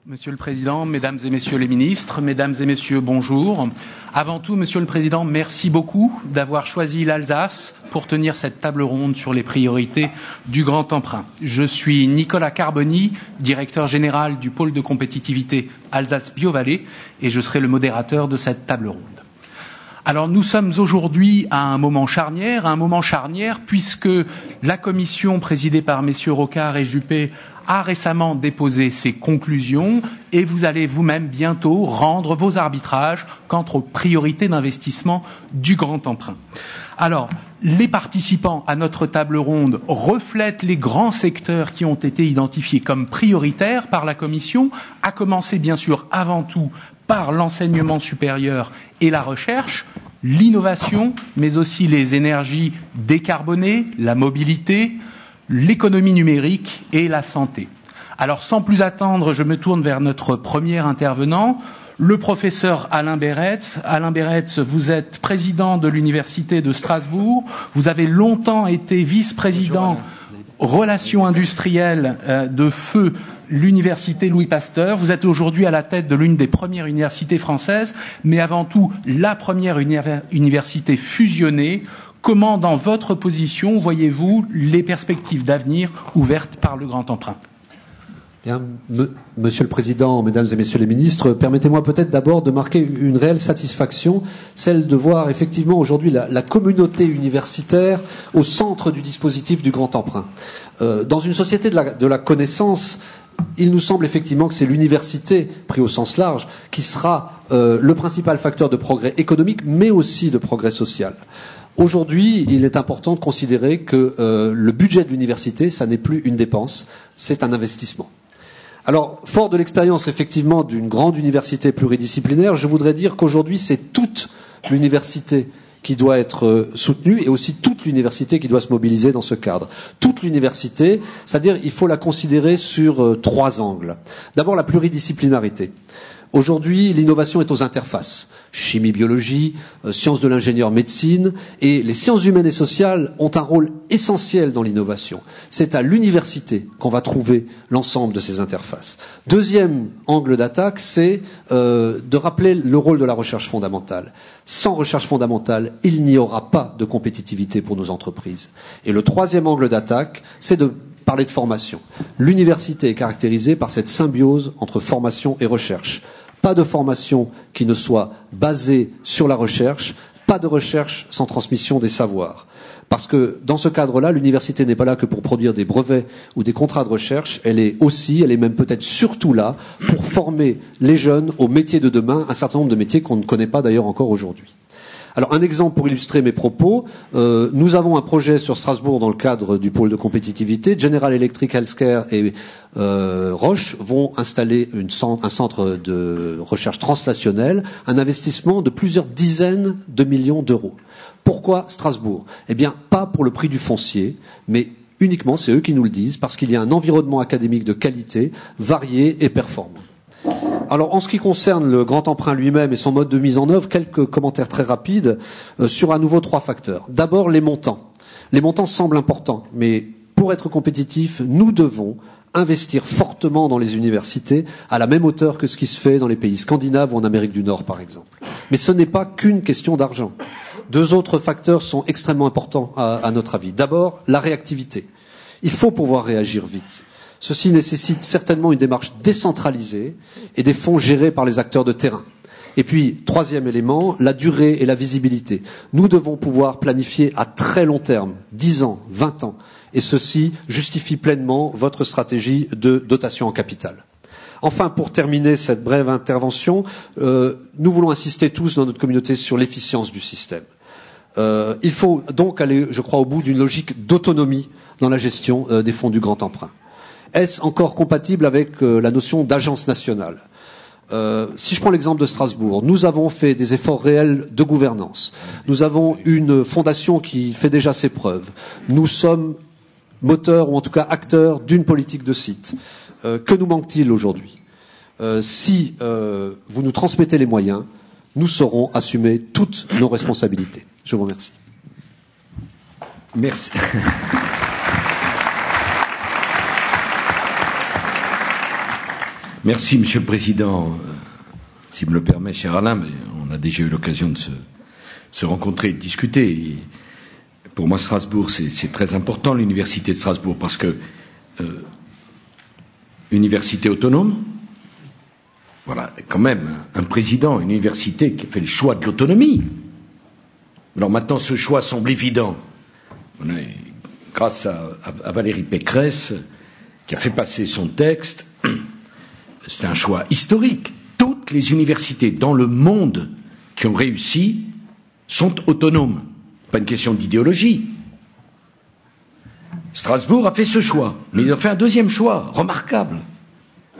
Monsieur le Président, Mesdames et Messieurs les ministres, Mesdames et Messieurs, bonjour. Avant tout, Monsieur le Président, merci beaucoup d'avoir choisi l'Alsace pour tenir cette table ronde sur les priorités du grand emprunt. Je suis Nicolas Carboni, directeur général du pôle de compétitivité Alsace Bio-Vallée, et je serai le modérateur de cette table ronde. Alors nous sommes aujourd'hui à un moment charnière puisque la commission présidée par messieurs Rocard et Juppé a récemment déposé ses conclusions et vous allez vous-même bientôt rendre vos arbitrages quant aux priorités d'investissement du grand emprunt. Alors, les participants à notre table ronde reflètent les grands secteurs qui ont été identifiés comme prioritaires par la Commission, à commencer bien sûr avant tout par l'enseignement supérieur et la recherche, l'innovation, mais aussi les énergies décarbonées, la mobilité, l'économie numérique et la santé. Alors, sans plus attendre, je me tourne vers notre premier intervenant, le professeur Alain Beretz. Alain Beretz, vous êtes président de l'Université de Strasbourg. Vous avez longtemps été vice-président relations industrielles de feu l'Université Louis Pasteur. Vous êtes aujourd'hui à la tête de l'une des premières universités françaises, mais avant tout la première université fusionnée. Comment, dans votre position, voyez-vous les perspectives d'avenir ouvertes par le grand emprunt ? Bien, Monsieur le Président, Mesdames et Messieurs les ministres, permettez-moi peut-être d'abord de marquer une réelle satisfaction, celle de voir effectivement aujourd'hui la communauté universitaire au centre du dispositif du grand emprunt. Dans une société de la connaissance, il nous semble effectivement que c'est l'université, pris au sens large, qui sera le principal facteur de progrès économique, mais aussi de progrès social. Aujourd'hui, il est important de considérer que le budget de l'université, ça n'est plus une dépense, c'est un investissement. Alors, fort de l'expérience effectivement d'une grande université pluridisciplinaire, je voudrais dire qu'aujourd'hui, c'est toute l'université qui doit être soutenue et aussi toute l'université qui doit se mobiliser dans ce cadre. Toute l'université, c'est-à-dire il faut la considérer sur trois angles. D'abord, la pluridisciplinarité. Aujourd'hui, l'innovation est aux interfaces. Chimie, biologie, sciences de l'ingénieur, médecine, et les sciences humaines et sociales ont un rôle essentiel dans l'innovation. C'est à l'université qu'on va trouver l'ensemble de ces interfaces. Deuxième angle d'attaque, c'est de rappeler le rôle de la recherche fondamentale. Sans recherche fondamentale, il n'y aura pas de compétitivité pour nos entreprises. Et le troisième angle d'attaque, c'est de parler de formation. L'université est caractérisée par cette symbiose entre formation et recherche. Pas de formation qui ne soit basée sur la recherche, pas de recherche sans transmission des savoirs. Parce que dans ce cadre-là, l'université n'est pas là que pour produire des brevets ou des contrats de recherche, elle est même peut-être surtout là pour former les jeunes aux métiers de demain, un certain nombre de métiers qu'on ne connaît pas d'ailleurs encore aujourd'hui. Alors, un exemple pour illustrer mes propos. Nous avons un projet sur Strasbourg dans le cadre du pôle de compétitivité. General Electric Healthcare et Roche vont installer un centre de recherche translationnelle, un investissement de plusieurs dizaines de millions d'euros. Pourquoi Strasbourg ? Eh bien, pas pour le prix du foncier, mais uniquement, c'est eux qui nous le disent, parce qu'il y a un environnement académique de qualité, varié et performant. Alors, en ce qui concerne le grand emprunt lui-même et son mode de mise en œuvre, quelques commentaires très rapides sur à nouveau trois facteurs. D'abord, les montants. Les montants semblent importants, mais pour être compétitifs, nous devons investir fortement dans les universités à la même hauteur que ce qui se fait dans les pays scandinaves ou en Amérique du Nord, par exemple. Mais ce n'est pas qu'une question d'argent. Deux autres facteurs sont extrêmement importants à notre avis. D'abord, la réactivité. Il faut pouvoir réagir vite. Ceci nécessite certainement une démarche décentralisée et des fonds gérés par les acteurs de terrain. Et puis, troisième élément, la durée et la visibilité. Nous devons pouvoir planifier à très long terme, 10 ans, 20 ans, et ceci justifie pleinement votre stratégie de dotation en capital. Enfin, pour terminer cette brève intervention, nous voulons insister tous dans notre communauté sur l'efficience du système. Il faut donc aller, je crois, au bout d'une logique d'autonomie dans la gestion des fonds du grand emprunt. Est-ce encore compatible avec la notion d'agence nationale ? Si je prends l'exemple de Strasbourg, nous avons fait des efforts réels de gouvernance. Nous avons une fondation qui fait déjà ses preuves. Nous sommes moteurs, ou en tout cas acteurs, d'une politique de site. Que nous manque-t-il aujourd'hui ? Si vous nous transmettez les moyens, nous saurons assumer toutes nos responsabilités. Je vous remercie. Merci. Merci, Monsieur le Président. S'il me le permet, cher Alain, mais on a déjà eu l'occasion de se rencontrer et de discuter. Et pour moi, Strasbourg, c'est très important, l'Université de Strasbourg, parce que université autonome, voilà, quand même, un président, une université qui a fait le choix de l'autonomie. Alors maintenant, ce choix semble évident. Grâce à Valérie Pécresse, qui a fait passer son texte, c'est un choix historique. Toutes les universités dans le monde qui ont réussi sont autonomes. Pas une question d'idéologie. Strasbourg a fait ce choix, mais ils ont fait un deuxième choix, remarquable,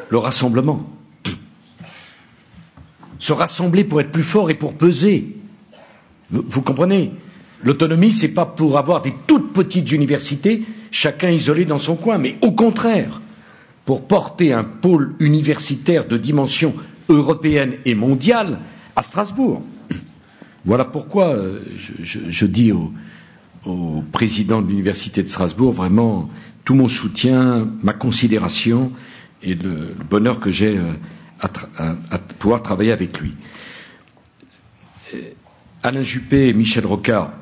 le rassemblement. Se rassembler pour être plus fort et pour peser. Vous comprenez? L'autonomie, c'est pas pour avoir des toutes petites universités, chacun isolé dans son coin, mais au contraire, pour porter un pôle universitaire de dimension européenne et mondiale à Strasbourg. Voilà pourquoi je dis au président de l'Université de Strasbourg vraiment tout mon soutien, ma considération et le bonheur que j'ai à pouvoir travailler avec lui. Alain Juppé et Michel Rocard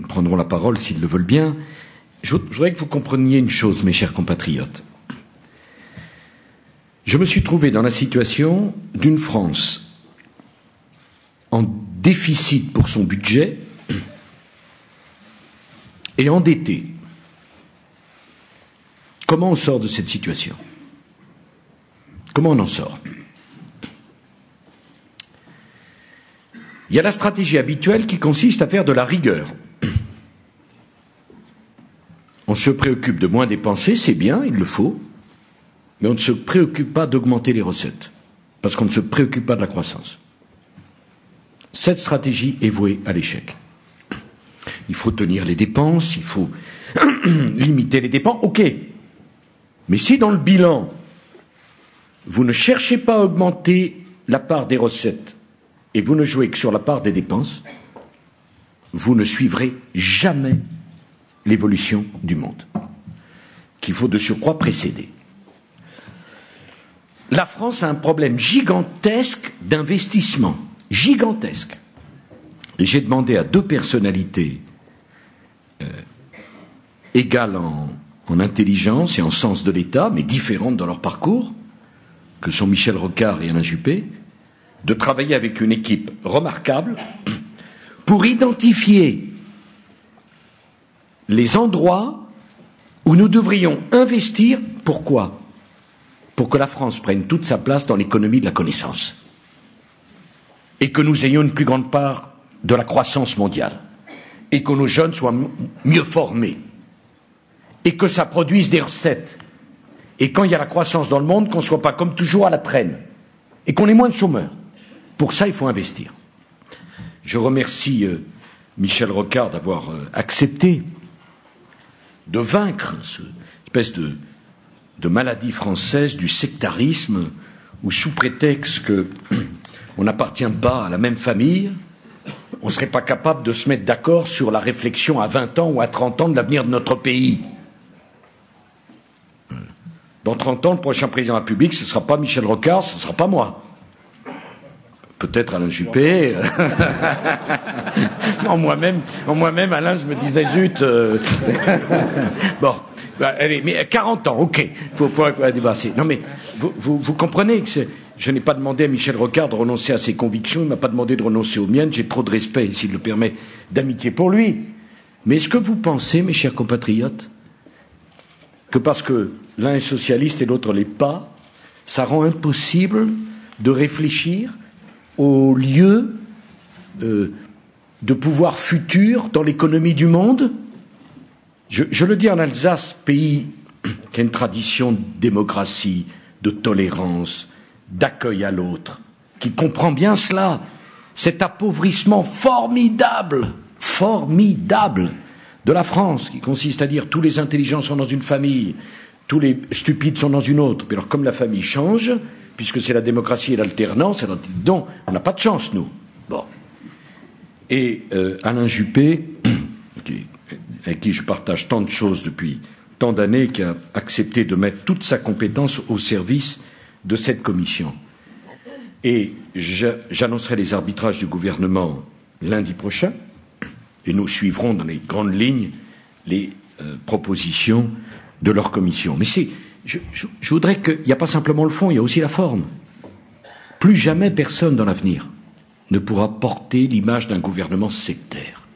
prendront la parole s'ils le veulent bien. Je voudrais que vous compreniez une chose, mes chers compatriotes. Je me suis trouvé dans la situation d'une France en déficit pour son budget et endettée. Comment on sort de cette situation? Comment on en sort? Il y a la stratégie habituelle qui consiste à faire de la rigueur. On se préoccupe de moins dépenser, c'est bien, il le faut, mais on ne se préoccupe pas d'augmenter les recettes, parce qu'on ne se préoccupe pas de la croissance. Cette stratégie est vouée à l'échec. Il faut tenir les dépenses, il faut limiter les dépenses, ok. Mais si dans le bilan, vous ne cherchez pas à augmenter la part des recettes, et vous ne jouez que sur la part des dépenses, vous ne suivrez jamais l'évolution du monde, qu'il faut de surcroît précéder. La France a un problème gigantesque d'investissement, gigantesque. Et j'ai demandé à deux personnalités égales en intelligence et en sens de l'État, mais différentes dans leur parcours, que sont Michel Rocard et Alain Juppé, de travailler avec une équipe remarquable pour identifier les endroits où nous devrions investir. Pourquoi? Pour que la France prenne toute sa place dans l'économie de la connaissance et que nous ayons une plus grande part de la croissance mondiale et que nos jeunes soient mieux formés et que ça produise des recettes et quand il y a la croissance dans le monde, qu'on ne soit pas comme toujours à la traîne et qu'on ait moins de chômeurs. Pour ça, il faut investir. Je remercie Michel Rocard d'avoir accepté de vaincre cette espèce de maladie française du sectarisme où, sous prétexte qu'on n'appartient pas à la même famille, on ne serait pas capable de se mettre d'accord sur la réflexion à 20 ans ou à 30 ans de l'avenir de notre pays. Dans 30 ans, le prochain président de la République, ce ne sera pas Michel Rocard, ce ne sera pas moi. Peut-être Alain Juppé. En moi-même, Alain, je me disais, zut. Bon, allez, mais 40 ans, ok. Faut dépasser. Non, mais vous comprenez que je n'ai pas demandé à Michel Rocard de renoncer à ses convictions, il ne m'a pas demandé de renoncer aux miennes, j'ai trop de respect, s'il le permet, d'amitié pour lui. Mais est-ce que vous pensez, mes chers compatriotes, que parce que l'un est socialiste et l'autre l'est pas, ça rend impossible de réfléchir au lieu de pouvoir futur dans l'économie du monde? Je le dis en Alsace, pays qui a une tradition de démocratie, de tolérance, d'accueil à l'autre, qui comprend bien cela, cet appauvrissement formidable de la France, qui consiste à dire tous les intelligents sont dans une famille, tous les stupides sont dans une autre. Puis alors comme la famille change, puisque c'est la démocratie et l'alternance, alors donc on n'a pas de chance, nous. Bon. Et Alain Juppé, avec qui je partage tant de choses depuis tant d'années, qui a accepté de mettre toute sa compétence au service de cette commission. Et j'annoncerai les arbitrages du gouvernement lundi prochain, et nous suivrons dans les grandes lignes les propositions de leur commission. Mais je voudrais qu'il n'y a pas simplement le fond, il y a aussi la forme. Plus jamais personne dans l'avenir ne pourra porter l'image d'un gouvernement sectaire,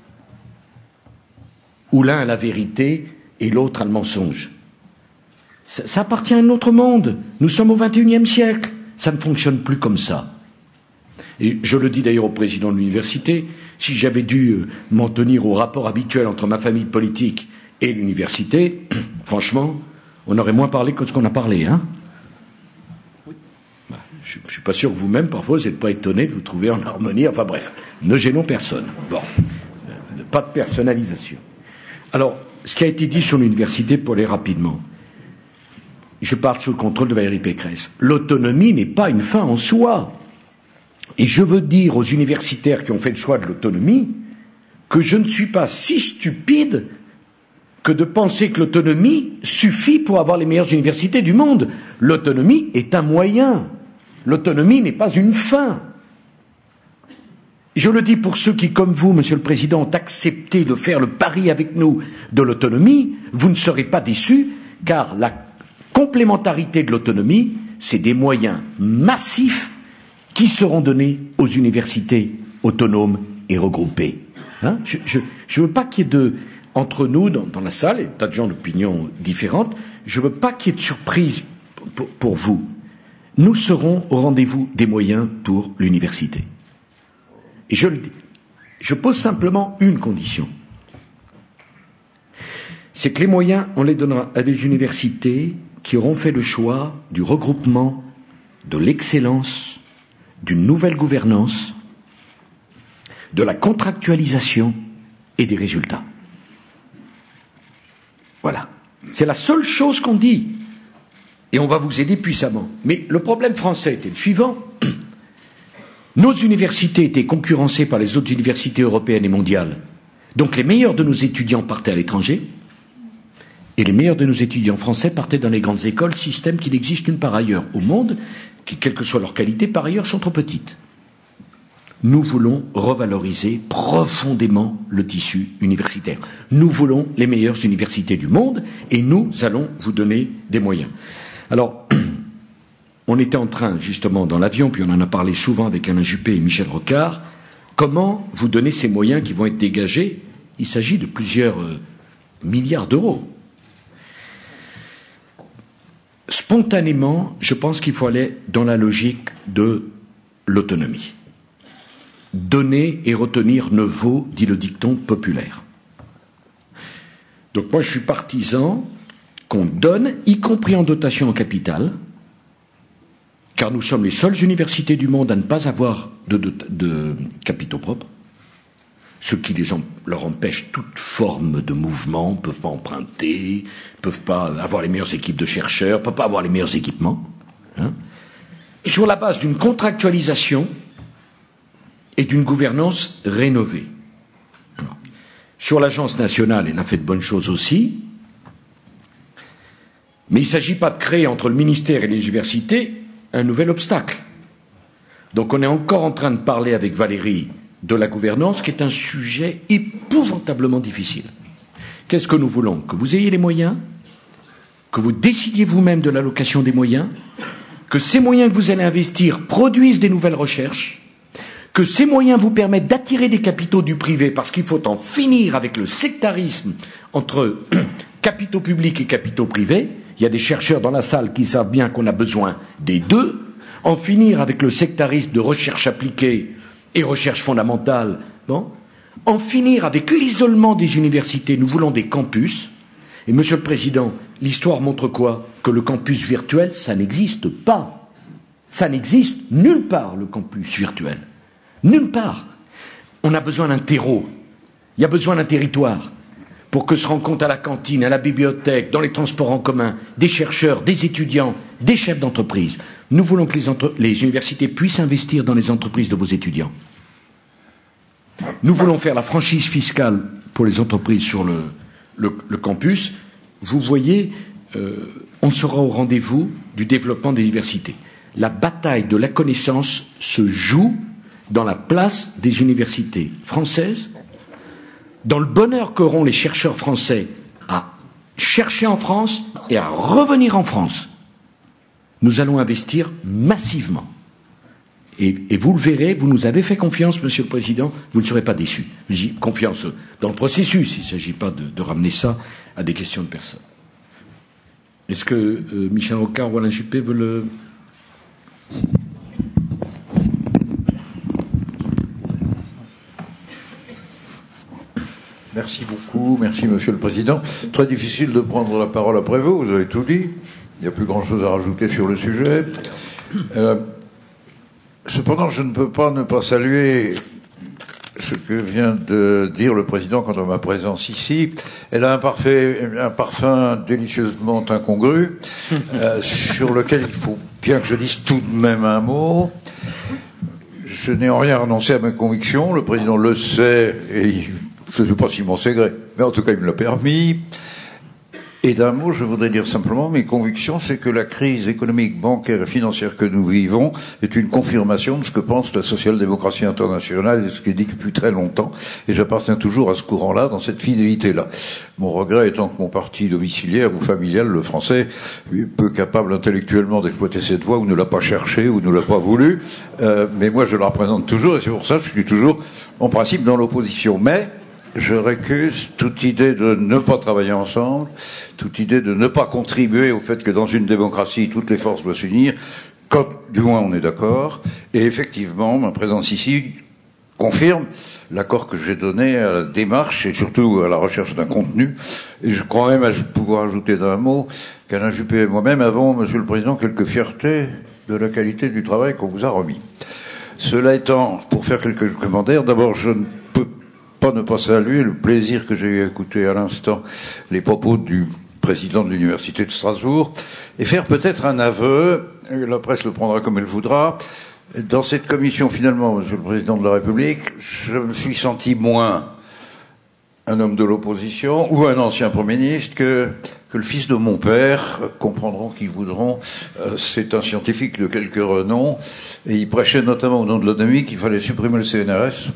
où l'un a la vérité et l'autre a le mensonge. Ça appartient à un autre monde. Nous sommes au XXIe siècle. Ça ne fonctionne plus comme ça. Et je le dis d'ailleurs au président de l'université, si j'avais dû m'en tenir au rapport habituel entre ma famille politique et l'université, franchement, on aurait moins parlé que ce qu'on a parlé, hein. Je ne suis pas sûr que vous-même, parfois, vous n'êtes pas étonné de vous trouver en harmonie. Enfin bref, ne gênons personne. Bon, pas de personnalisation. Alors, ce qui a été dit sur l'université, pour aller rapidement, je parle sous le contrôle de Valérie Pécresse. L'autonomie n'est pas une fin en soi. Et je veux dire aux universitaires qui ont fait le choix de l'autonomie que je ne suis pas si stupide que de penser que l'autonomie suffit pour avoir les meilleures universités du monde. L'autonomie est un moyen. L'autonomie n'est pas une fin. Je le dis pour ceux qui, comme vous, Monsieur le Président, ont accepté de faire le pari avec nous de l'autonomie, vous ne serez pas déçus, car la complémentarité de l'autonomie, c'est des moyens massifs qui seront donnés aux universités autonomes et regroupées. Hein, je ne veux pas qu'il y ait entre nous, dans la salle, et tas de gens d'opinions différentes, je ne veux pas qu'il y ait de surprise pour vous. Nous serons au rendez-vous des moyens pour l'université. Et je le dis, je pose simplement une condition. C'est que les moyens, on les donnera à des universités qui auront fait le choix du regroupement, de l'excellence, d'une nouvelle gouvernance, de la contractualisation et des résultats. Voilà. C'est la seule chose qu'on dit. Et on va vous aider puissamment. Mais le problème français était le suivant. Nos universités étaient concurrencées par les autres universités européennes et mondiales. Donc les meilleurs de nos étudiants partaient à l'étranger, et les meilleurs de nos étudiants français partaient dans les grandes écoles, système qui n'existe nulle part ailleurs au monde, qui, quelle que soit leur qualité, par ailleurs, sont trop petites. Nous voulons revaloriser profondément le tissu universitaire. Nous voulons les meilleures universités du monde, et nous allons vous donner des moyens. Alors, on était en train, justement, dans l'avion, puis on en a parlé souvent avec Alain Juppé et Michel Rocard, comment vous donner ces moyens qui vont être dégagés? Il s'agit de plusieurs milliards d'euros. Spontanément, je pense qu'il faut aller dans la logique de l'autonomie. Donner et retenir ne vaut, dit le dicton populaire. Donc moi, je suis partisan qu'on donne, y compris en dotation en capital, car nous sommes les seules universités du monde à ne pas avoir de capitaux propres, ce qui leur empêche toute forme de mouvement, ne peuvent pas emprunter, ne peuvent pas avoir les meilleures équipes de chercheurs, ne peuvent pas avoir les meilleurs équipements. Hein. Sur la base d'une contractualisation et d'une gouvernance rénovée. Alors, sur l'Agence nationale, elle a fait de bonnes choses aussi, mais il ne s'agit pas de créer entre le ministère et les universités un nouvel obstacle. Donc on est encore en train de parler avec Valérie de la gouvernance, qui est un sujet épouvantablement difficile. Qu'est-ce que nous voulons? Que vous ayez les moyens, que vous décidiez vous-même de l'allocation des moyens, que ces moyens que vous allez investir produisent des nouvelles recherches, que ces moyens vous permettent d'attirer des capitaux du privé, parce qu'il faut en finir avec le sectarisme entre capitaux publics et capitaux privés. Il y a des chercheurs dans la salle qui savent bien qu'on a besoin des deux. En finir avec le sectarisme de recherche appliquée et recherche fondamentale. Bon. En finir avec l'isolement des universités. Nous voulons des campus. Et Monsieur le Président, l'histoire montre quoi? Que le campus virtuel, ça n'existe pas. Ça n'existe nulle part, le campus virtuel. Nulle part. On a besoin d'un terreau. Il y a besoin d'un territoire. Pour que se rencontrent à la cantine, à la bibliothèque, dans les transports en commun, des chercheurs, des étudiants, des chefs d'entreprise. Nous voulons que les universités puissent investir dans les entreprises de vos étudiants. Nous voulons faire la franchise fiscale pour les entreprises sur le campus. Vous voyez, on sera au rendez-vous du développement des universités. la bataille de la connaissance se joue dans la place des universités françaises, dans le bonheur qu'auront les chercheurs français à chercher en France et à revenir en France. Nous allons investir massivement. Et vous le verrez, vous nous avez fait confiance, Monsieur le Président, vous ne serez pas déçus. J'ai confiance dans le processus, il ne s'agit pas de ramener ça à des questions de personnes. Est-ce que Michel Rocard ou Alain Juppé veulent le... Merci beaucoup, merci Monsieur le Président. Très difficile de prendre la parole après vous, vous avez tout dit. Il n'y a plus grand-chose à rajouter sur le sujet. Cependant, je ne peux pas ne pas saluer ce que vient de dire le Président quant à ma présence ici. Elle a un parfum délicieusement incongru, sur lequel il faut bien que je dise tout de même un mot. Je n'ai en rien renoncé à mes convictions, le Président le sait, et je ne sais pas s'il m'en sait gré, mais en tout cas il me l'a permis. Et d'un mot, je voudrais dire simplement, mes convictions, c'est que la crise économique, bancaire et financière que nous vivons est une confirmation de ce que pense la social-démocratie internationale et ce qui est dit depuis très longtemps. Et j'appartiens toujours à ce courant-là, dans cette fidélité-là. Mon regret étant que mon parti domiciliaire ou familial, le français, peu capable intellectuellement d'exploiter cette voie, ou ne l'a pas cherché, ou ne l'a pas voulu. Mais moi, je la représente toujours, et c'est pour ça que je suis toujours, en principe, dans l'opposition. Mais je récuse toute idée de ne pas travailler ensemble, toute idée de ne pas contribuer au fait que dans une démocratie, toutes les forces doivent s'unir, quand du moins on est d'accord. Et effectivement, ma présence ici confirme l'accord que j'ai donné à la démarche et surtout à la recherche d'un contenu. Et je crois même pouvoir ajouter d'un mot qu'Alain Juppé et moi-même avons, Monsieur le Président, quelques fiertés de la qualité du travail qu'on vous a remis. Cela étant, pour faire quelques commentaires, d'abord je ne peux pas ne pas saluer le plaisir que j'ai eu à écouter à l'instant les propos du président de l'Université de Strasbourg et faire peut-être un aveu, la presse le prendra comme elle voudra. Dans cette commission, finalement, Monsieur le Président de la République, je me suis senti moins un homme de l'opposition ou un ancien Premier ministre que le fils de mon père, comprendront qui voudront. C'est un scientifique de quelque renom et il prêchait notamment au nom de l'autonomie qu'il fallait supprimer le CNRS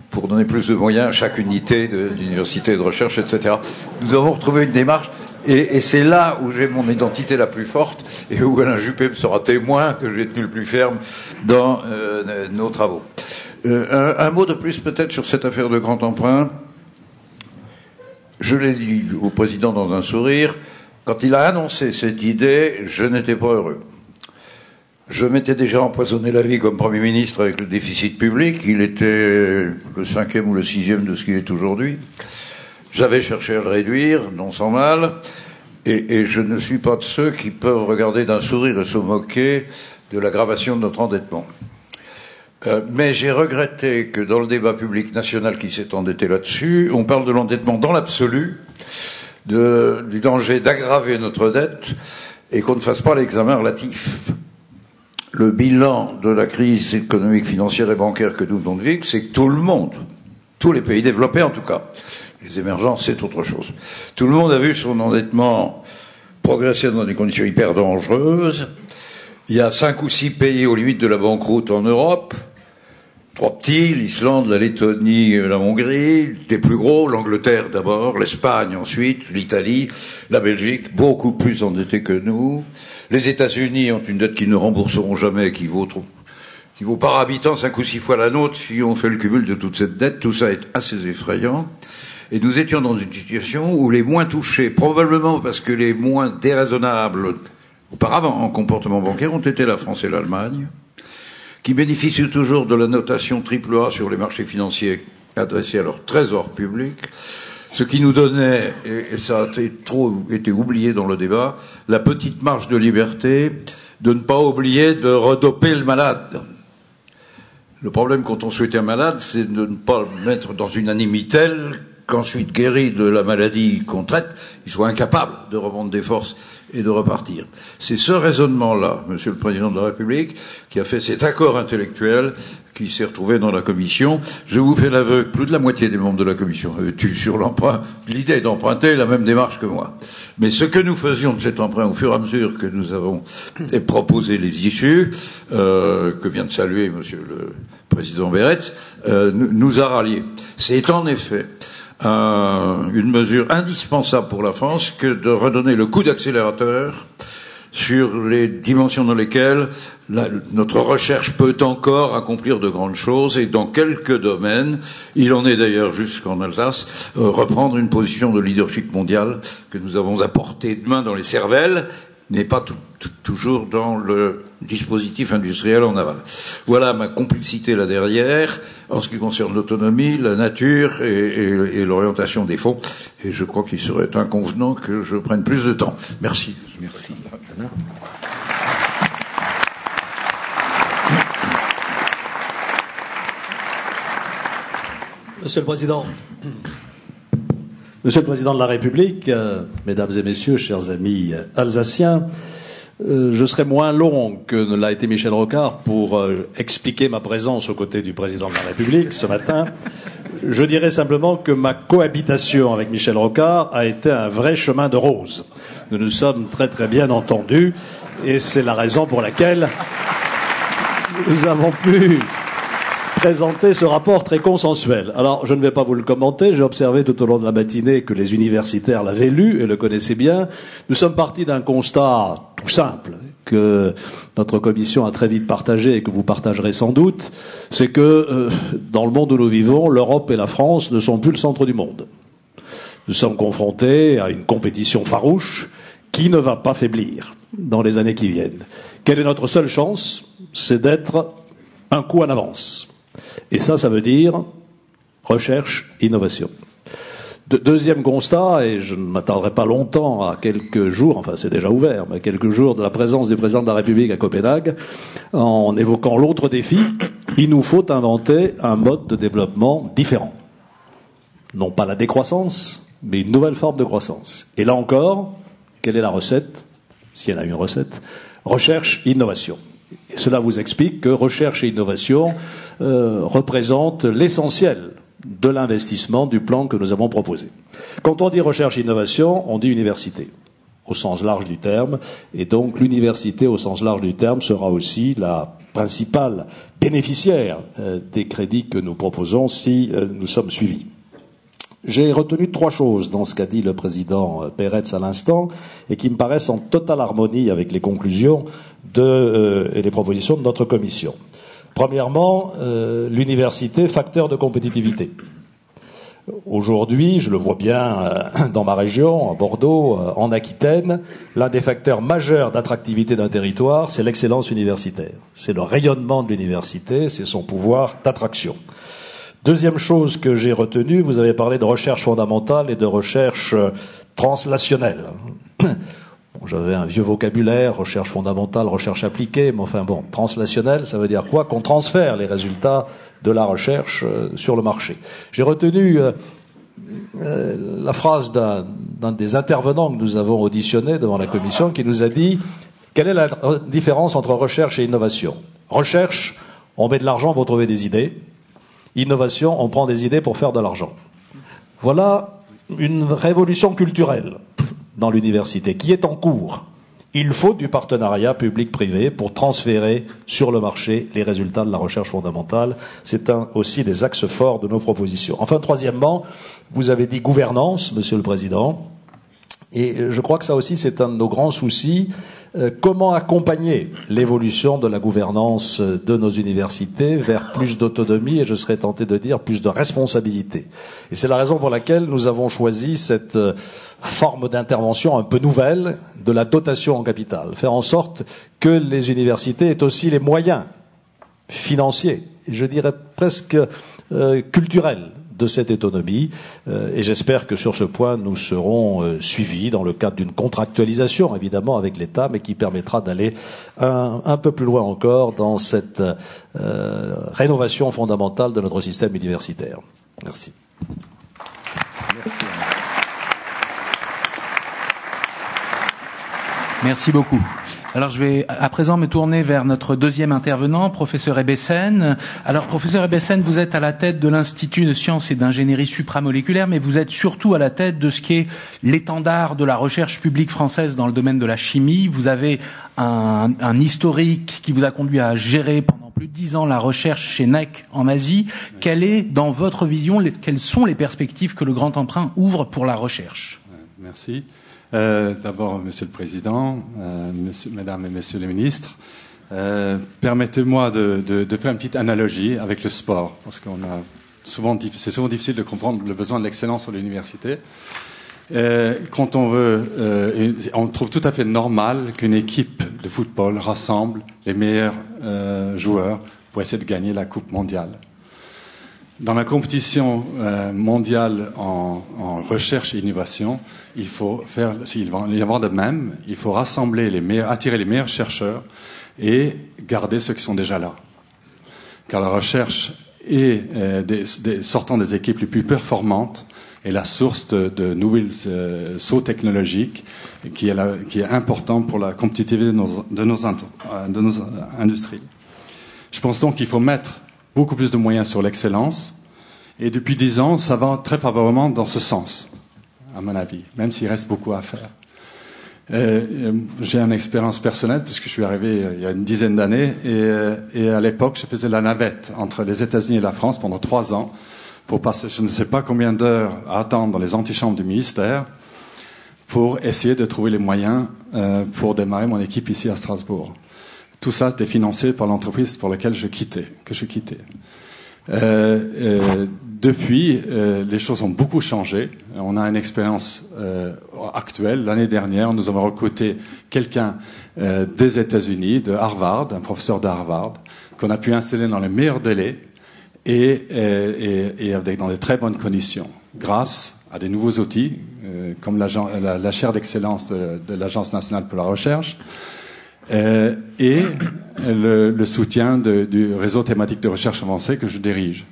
pour donner plus de moyens à chaque unité d'université de recherche, etc. Nous avons retrouvé une démarche, et c'est là où j'ai mon identité la plus forte, et où Alain Juppé me sera témoin que j'ai tenu le plus ferme dans nos travaux. Un mot de plus peut-être sur cette affaire de grand emprunt. Je l'ai dit au président dans un sourire, quand il a annoncé cette idée, je n'étais pas heureux. Je m'étais déjà empoisonné la vie comme Premier ministre avec le déficit public. Il était le 5e ou le 6e de ce qu'il est aujourd'hui. J'avais cherché à le réduire, non sans mal. Et je ne suis pas de ceux qui peuvent regarder d'un sourire et se moquer de l'aggravation de notre endettement. Mais j'ai regretté que dans le débat public national qui s'est endetté là-dessus, on parle de l'endettement dans l'absolu, du danger d'aggraver notre dette, et qu'on ne fasse pas l'examen relatif. Le bilan de la crise économique, financière et bancaire que nous venons de vivre, c'est que tout le monde, tous les pays développés en tout cas, les émergents c'est autre chose, tout le monde a vu son endettement progresser dans des conditions hyper dangereuses. Il y a 5 ou 6 pays aux limites de la banqueroute en Europe, 3 petits, l'Islande, la Lettonie, la Hongrie, les plus gros, l'Angleterre d'abord, l'Espagne ensuite, l'Italie, la Belgique, beaucoup plus endettés que nous. Les États-Unis ont une dette qu'ils ne rembourseront jamais, qui vaut par habitant 5 ou 6 fois la nôtre si on fait le cumul de toute cette dette. Tout ça est assez effrayant. Et nous étions dans une situation où les moins touchés, probablement parce que les moins déraisonnables auparavant en comportement bancaire, ont été la France et l'Allemagne, qui bénéficient toujours de la notation AAA sur les marchés financiers adressés à leur trésor public, ce qui nous donnait, et ça a trop été oublié dans le débat, la petite marge de liberté de ne pas oublier de redoper le malade. Le problème quand on souhaite un malade, c'est de ne pas le mettre dans une anémie telle qu'ensuite guéri de la maladie qu'on traite, il soit incapable de reprendre des forces et de repartir. C'est ce raisonnement-là, Monsieur le Président de la République, qui a fait cet accord intellectuel qui s'est retrouvé dans la Commission. Je vous fais l'aveu que plus de la moitié des membres de la Commission avaient eu sur l'idée d'emprunter la même démarche que moi. Mais ce que nous faisions de cet emprunt au fur et à mesure que nous avons proposé les issues, que vient de saluer Monsieur le Président Bereth, nous a ralliés. C'est en effet une mesure indispensable pour la France que de redonner le coup d'accélérateur sur les dimensions dans lesquelles notre recherche peut encore accomplir de grandes choses, et dans quelques domaines, il en est d'ailleurs jusqu'en Alsace, reprendre une position de leadership mondial que nous avons apportée de main dans les cervelles, n'est pas toujours dans le dispositif industriel en aval. Voilà ma complexité là derrière, en ce qui concerne l'autonomie, la nature et l'orientation des fonds. Et je crois qu'il serait inconvenant que je prenne plus de temps. Merci. Merci. Monsieur le Président. Monsieur le Président de la République, Mesdames et Messieurs, chers amis alsaciens, je serai moins long que ne l'a été Michel Rocard pour expliquer ma présence aux côtés du Président de la République ce matin. Je dirais simplement que ma cohabitation avec Michel Rocard a été un vrai chemin de rose. Nous nous sommes très très bien entendus et c'est la raison pour laquelle nous avons pu présenter ce rapport très consensuel. Alors, je ne vais pas vous le commenter, j'ai observé tout au long de la matinée que les universitaires l'avaient lu et le connaissaient bien. Nous sommes partis d'un constat tout simple, que notre commission a très vite partagé et que vous partagerez sans doute, c'est que dans le monde où nous vivons, l'Europe et la France ne sont plus le centre du monde. Nous sommes confrontés à une compétition farouche qui ne va pas faiblir dans les années qui viennent. Quelle est notre seule chance? C'est d'être un coup en avance. Et ça veut dire recherche, innovation. Deuxième constat, et je ne m'attarderai pas longtemps à quelques jours, enfin c'est déjà ouvert, mais quelques jours de la présence du Président de la République à Copenhague, en évoquant l'autre défi, il nous faut inventer un mode de développement différent. Non pas la décroissance, mais une nouvelle forme de croissance. Et là encore, quelle est la recette? S'il y en a une recette, recherche, innovation. Et cela vous explique que recherche et innovation représentent l'essentiel de l'investissement du plan que nous avons proposé. Quand on dit recherche et innovation, on dit université, au sens large du terme, et donc l'université au sens large du terme sera aussi la principale bénéficiaire des crédits que nous proposons si nous sommes suivis. J'ai retenu 3 choses dans ce qu'a dit le président Peretz à l'instant et qui me paraissent en totale harmonie avec les conclusions et les propositions de notre commission. Premièrement, l'université, facteur de compétitivité. Aujourd'hui, je le vois bien dans ma région, à Bordeaux, en Aquitaine, l'un des facteurs majeurs d'attractivité d'un territoire, c'est l'excellence universitaire. C'est le rayonnement de l'université, c'est son pouvoir d'attraction. Deuxième chose que j'ai retenue, vous avez parlé de recherche fondamentale et de recherche translationnelle. Bon, j'avais un vieux vocabulaire, recherche fondamentale, recherche appliquée, mais enfin bon, translationnelle, ça veut dire quoi? Qu'on transfère les résultats de la recherche sur le marché. J'ai retenu la phrase d'un des intervenants que nous avons auditionné devant la commission qui nous a dit quelle est la différence entre recherche et innovation? Recherche, on met de l'argent pour trouver des idées. Innovation, on prend des idées pour faire de l'argent. Voilà une révolution culturelle dans l'université qui est en cours. Il faut du partenariat public-privé pour transférer sur le marché les résultats de la recherche fondamentale. C'est aussi des axes forts de nos propositions. Enfin, troisièmement, vous avez dit gouvernance, Monsieur le Président. Et je crois que ça aussi, c'est un de nos grands soucis. Comment accompagner l'évolution de la gouvernance de nos universités vers plus d'autonomie et, je serais tenté de dire, plus de responsabilité. Et c'est la raison pour laquelle nous avons choisi cette forme d'intervention un peu nouvelle de la dotation en capital. Faire en sorte que les universités aient aussi les moyens financiers, et je dirais presque culturels, de cette autonomie, et j'espère que sur ce point nous serons suivis dans le cadre d'une contractualisation évidemment avec l'État, mais qui permettra d'aller un peu plus loin encore dans cette rénovation fondamentale de notre système universitaire. Merci. Merci beaucoup. Alors je vais à présent me tourner vers notre deuxième intervenant, professeur Ebessen. Alors professeur Ebessen, vous êtes à la tête de l'Institut de sciences et d'ingénierie supramoléculaire, mais vous êtes surtout à la tête de ce qui est l'étendard de la recherche publique française dans le domaine de la chimie. Vous avez un historique qui vous a conduit à gérer pendant plus de 10 ans la recherche chez NEC en Asie. Quelle est, dans votre vision, quelles sont les perspectives que le Grand Emprunt ouvre pour la recherche? Merci. D'abord, Monsieur le Président, Mesdames et Messieurs les ministres, permettez-moi de faire une petite analogie avec le sport, parce c'est souvent difficile de comprendre le besoin de l'excellence sur l'université. Quand on trouve tout à fait normal qu'une équipe de football rassemble les meilleurs joueurs pour essayer de gagner la Coupe mondiale. Dans la compétition mondiale en recherche et innovation, il faut faire, s'il va y avoir de même, il faut rassembler attirer les meilleurs chercheurs et garder ceux qui sont déjà là. Car la recherche sortant des équipes les plus performantes est la source de nouvelles sauts technologiques qui est important pour la compétitivité de nos industries. Je pense donc qu'il faut mettre beaucoup plus de moyens sur l'excellence. Et depuis 10 ans, ça va très favorablement dans ce sens, à mon avis, même s'il reste beaucoup à faire. J'ai une expérience personnelle, puisque je suis arrivé il y a une dizaine d'années, et à l'époque, je faisais la navette entre les États-Unis et la France pendant 3 ans, pour passer je ne sais pas combien d'heures à attendre dans les antichambres du ministère, pour essayer de trouver les moyens pour démarrer mon équipe ici à Strasbourg. Tout ça était financé par l'entreprise pour laquelle je quittais. Depuis, les choses ont beaucoup changé. On a une expérience actuelle. L'année dernière, nous avons recruté quelqu'un des États-Unis, de Harvard, un professeur de Harvard, qu'on a pu installer dans les meilleurs délais et dans de très bonnes conditions, grâce à des nouveaux outils, comme la chaire d'excellence de l'Agence nationale pour la recherche, et le soutien du réseau thématique de recherche avancée que je dirige.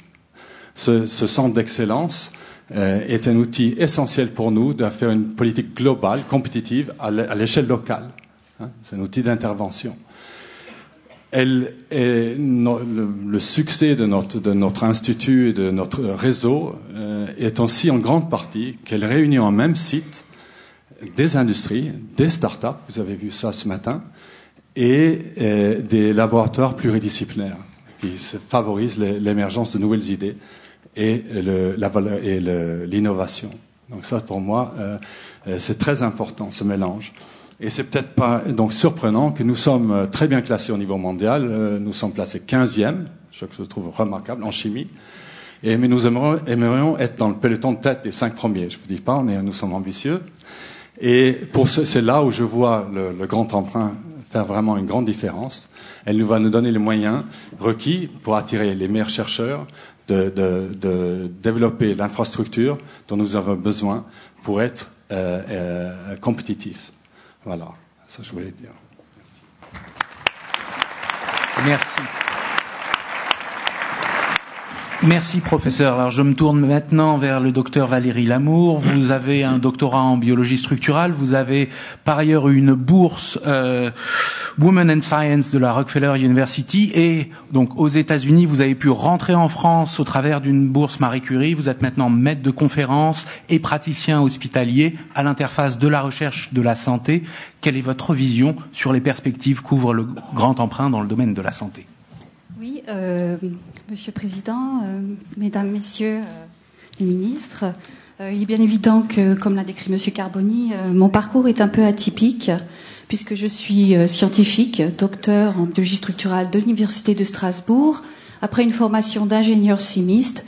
Ce centre d'excellence est un outil essentiel pour nous de faire une politique globale, compétitive, à l'échelle locale. C'est un outil d'intervention. Le succès de notre institut et de notre réseau est aussi en grande partie qu'elle réunit en même site des industries, des start-up, vous avez vu ça ce matin, et des laboratoires pluridisciplinaires qui favorisent l'émergence de nouvelles idées et l'innovation. Donc ça, pour moi, c'est très important, ce mélange. Et c'est peut-être pas donc surprenant que nous sommes très bien classés au niveau mondial. Nous sommes placés 15e, ce que je trouve remarquable, en chimie. Mais nous aimerions être dans le peloton de tête des 5 premiers. Je ne vous dis pas, nous sommes ambitieux. Et c'est là où je vois le Grand Emprunt faire vraiment une grande différence. Elle va nous donner les moyens requis pour attirer les meilleurs chercheurs, de développer l'infrastructure dont nous avons besoin pour être compétitifs. Voilà, ça je voulais dire. Merci. Merci, professeur. Alors, je me tourne maintenant vers le docteur Valérie Lamour. Vous avez un doctorat en biologie structurale. Vous avez par ailleurs eu une bourse Women and Science de la Rockefeller University. Et donc, aux États-Unis, vous avez pu rentrer en France au travers d'une bourse Marie Curie. Vous êtes maintenant maître de conférences et praticien hospitalier à l'interface de la recherche de la santé. Quelle est votre vision sur les perspectives qu'ouvre le Grand Emprunt dans le domaine de la santé ? Oui, Monsieur le Président, Mesdames, Messieurs les ministres, il est bien évident que, comme l'a décrit Monsieur Carboni, mon parcours est un peu atypique, puisque je suis scientifique, docteur en biologie structurale de l'Université de Strasbourg, après une formation d'ingénieur chimiste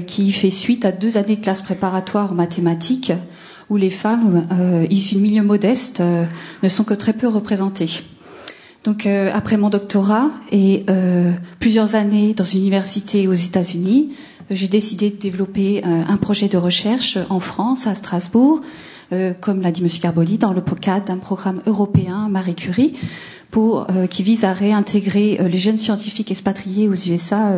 qui fait suite à 2 années de classe préparatoire en mathématiques, où les femmes issues de milieux modestes ne sont que très peu représentées. Donc après mon doctorat et plusieurs années dans une université aux États-Unis, j'ai décidé de développer un projet de recherche en France, à Strasbourg, comme l'a dit M. Carboni, dans le cadre d'un programme européen Marie Curie, qui vise à réintégrer les jeunes scientifiques expatriés aux USA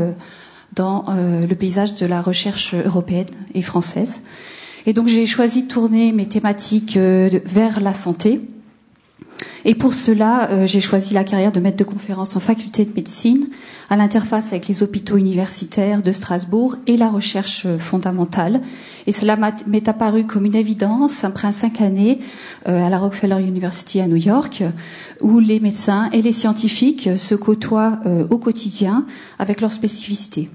dans le paysage de la recherche européenne et française. Et donc j'ai choisi de tourner mes thématiques vers la santé. Et pour cela, j'ai choisi la carrière de maître de conférence en faculté de médecine, à l'interface avec les hôpitaux universitaires de Strasbourg et la recherche fondamentale. Et cela m'est apparu comme une évidence après 5 années à la Rockefeller University à New York, où les médecins et les scientifiques se côtoient au quotidien avec leurs spécificités.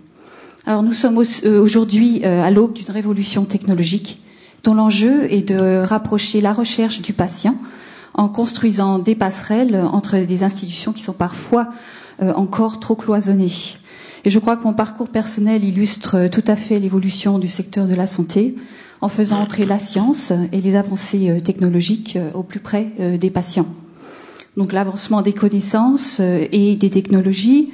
Alors nous sommes aujourd'hui à l'aube d'une révolution technologique dont l'enjeu est de rapprocher la recherche du patient en construisant des passerelles entre des institutions qui sont parfois encore trop cloisonnées. Et je crois que mon parcours personnel illustre tout à fait l'évolution du secteur de la santé en faisant entrer la science et les avancées technologiques au plus près des patients. Donc l'avancement des connaissances et des technologies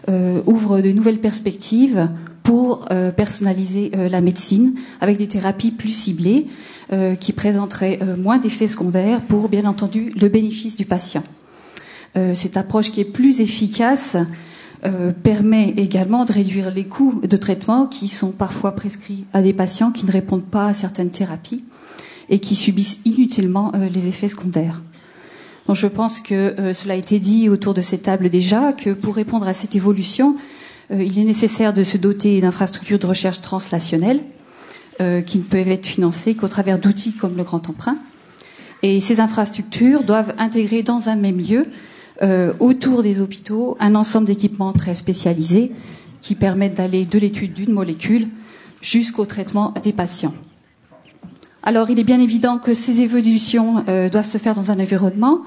ouvre de nouvelles perspectives pour personnaliser la médecine avec des thérapies plus ciblées qui présenteraient moins d'effets secondaires pour, bien entendu, le bénéfice du patient. Cette approche qui est plus efficace permet également de réduire les coûts de traitement qui sont parfois prescrits à des patients qui ne répondent pas à certaines thérapies et qui subissent inutilement les effets secondaires. Donc je pense que cela a été dit autour de cette table déjà, que pour répondre à cette évolution, il est nécessaire de se doter d'infrastructures de recherche translationnelles qui ne peuvent être financées qu'au travers d'outils comme le Grand Emprunt. Et ces infrastructures doivent intégrer dans un même lieu, autour des hôpitaux, un ensemble d'équipements très spécialisés qui permettent d'aller de l'étude d'une molécule jusqu'au traitement des patients. Alors, il est bien évident que ces évolutions doivent se faire dans un environnement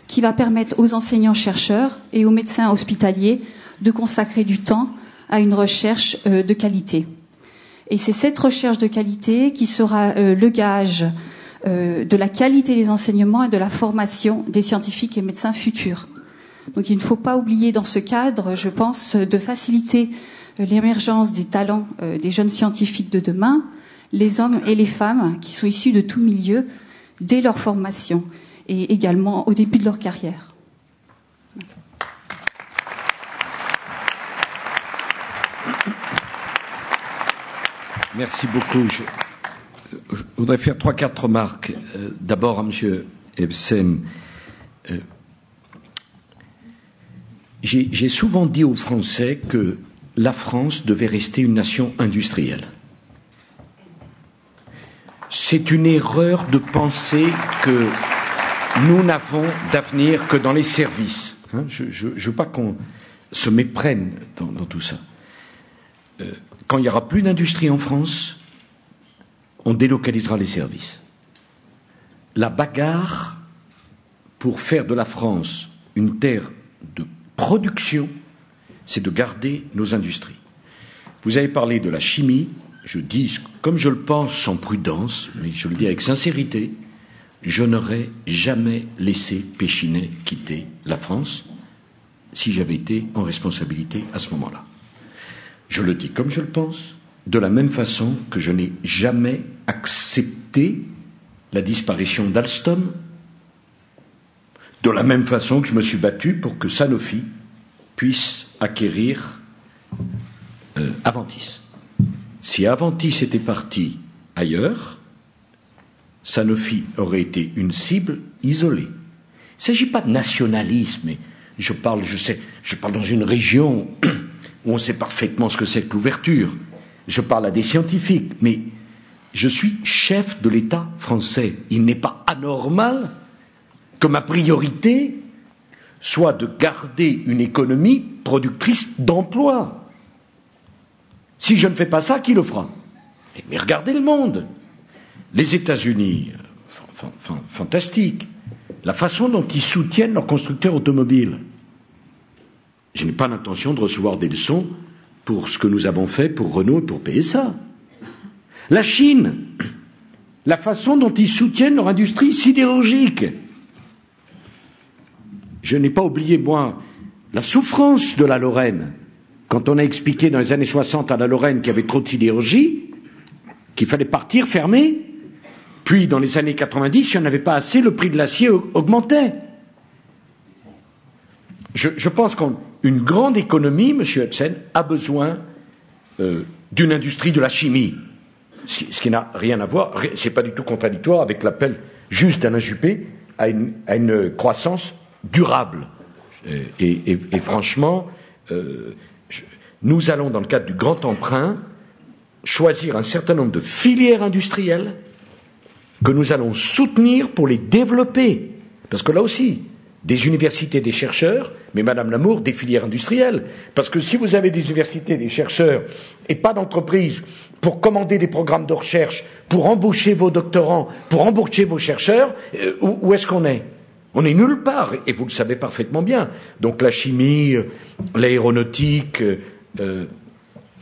qui va permettre aux enseignants-chercheurs et aux médecins hospitaliers de consacrer du temps à une recherche de qualité. Et c'est cette recherche de qualité qui sera le gage de la qualité des enseignements et de la formation des scientifiques et médecins futurs. Donc il ne faut pas oublier dans ce cadre, je pense, de faciliter l'émergence des talents des jeunes scientifiques de demain, les hommes et les femmes qui sont issus de tout milieu dès leur formation et également au début de leur carrière. Merci beaucoup. Je voudrais faire 3-4 remarques. D'abord à M. Ebsen. J'ai souvent dit aux Français que la France devait rester une nation industrielle. C'est une erreur de penser que nous n'avons d'avenir que dans les services. Je ne veux pas qu'on se méprenne dans tout ça. Quand il n'y aura plus d'industrie en France, on délocalisera les services. La bagarre pour faire de la France une terre de production, c'est de garder nos industries. Vous avez parlé de la chimie, je dis comme je le pense sans prudence, mais je le dis avec sincérité, je n'aurais jamais laissé Péchinet quitter la France si j'avais été en responsabilité à ce moment-là. Je le dis comme je le pense, de la même façon que je n'ai jamais accepté la disparition d'Alstom, de la même façon que je me suis battu pour que Sanofi puisse acquérir Aventis. Si Aventis était parti ailleurs, Sanofi aurait été une cible isolée. Il ne s'agit pas de nationalisme, mais je parle dans une région où on sait parfaitement ce que c'est que l'ouverture. Je parle à des scientifiques, mais je suis chef de l'État français. Il n'est pas anormal que ma priorité soit de garder une économie productrice d'emplois. Si je ne fais pas ça, qui le fera? Mais regardez le monde. Les États-Unis, fantastique. La façon dont ils soutiennent leurs constructeurs automobiles. Je n'ai pas l'intention de recevoir des leçons pour ce que nous avons fait pour Renault et pour PSA. La Chine, la façon dont ils soutiennent leur industrie sidérurgique. Je n'ai pas oublié, moi, la souffrance de la Lorraine, quand on a expliqué dans les années 60 à la Lorraine qu'il y avait trop de sidérurgie, qu'il fallait partir, fermer. Puis, dans les années 90, s'il n'y en avait pas assez, le prix de l'acier augmentait. Je pense qu'une grande économie, M. Ebsen, a besoin d'une industrie de la chimie. Ce qui n'a rien à voir, c'est pas du tout contradictoire avec l'appel juste d'Alain Juppé à une croissance durable. Et franchement, nous allons, dans le cadre du grand emprunt, choisir un certain nombre de filières industrielles que nous allons soutenir pour les développer. Parce que là aussi, des universités, des chercheurs, mais Madame Lamour, des filières industrielles. Parce que si vous avez des universités, des chercheurs, et pas d'entreprises pour commander des programmes de recherche, pour embaucher vos doctorants, pour embaucher vos chercheurs, où est-ce qu'on est? On est nulle part, et vous le savez parfaitement bien. Donc la chimie, l'aéronautique,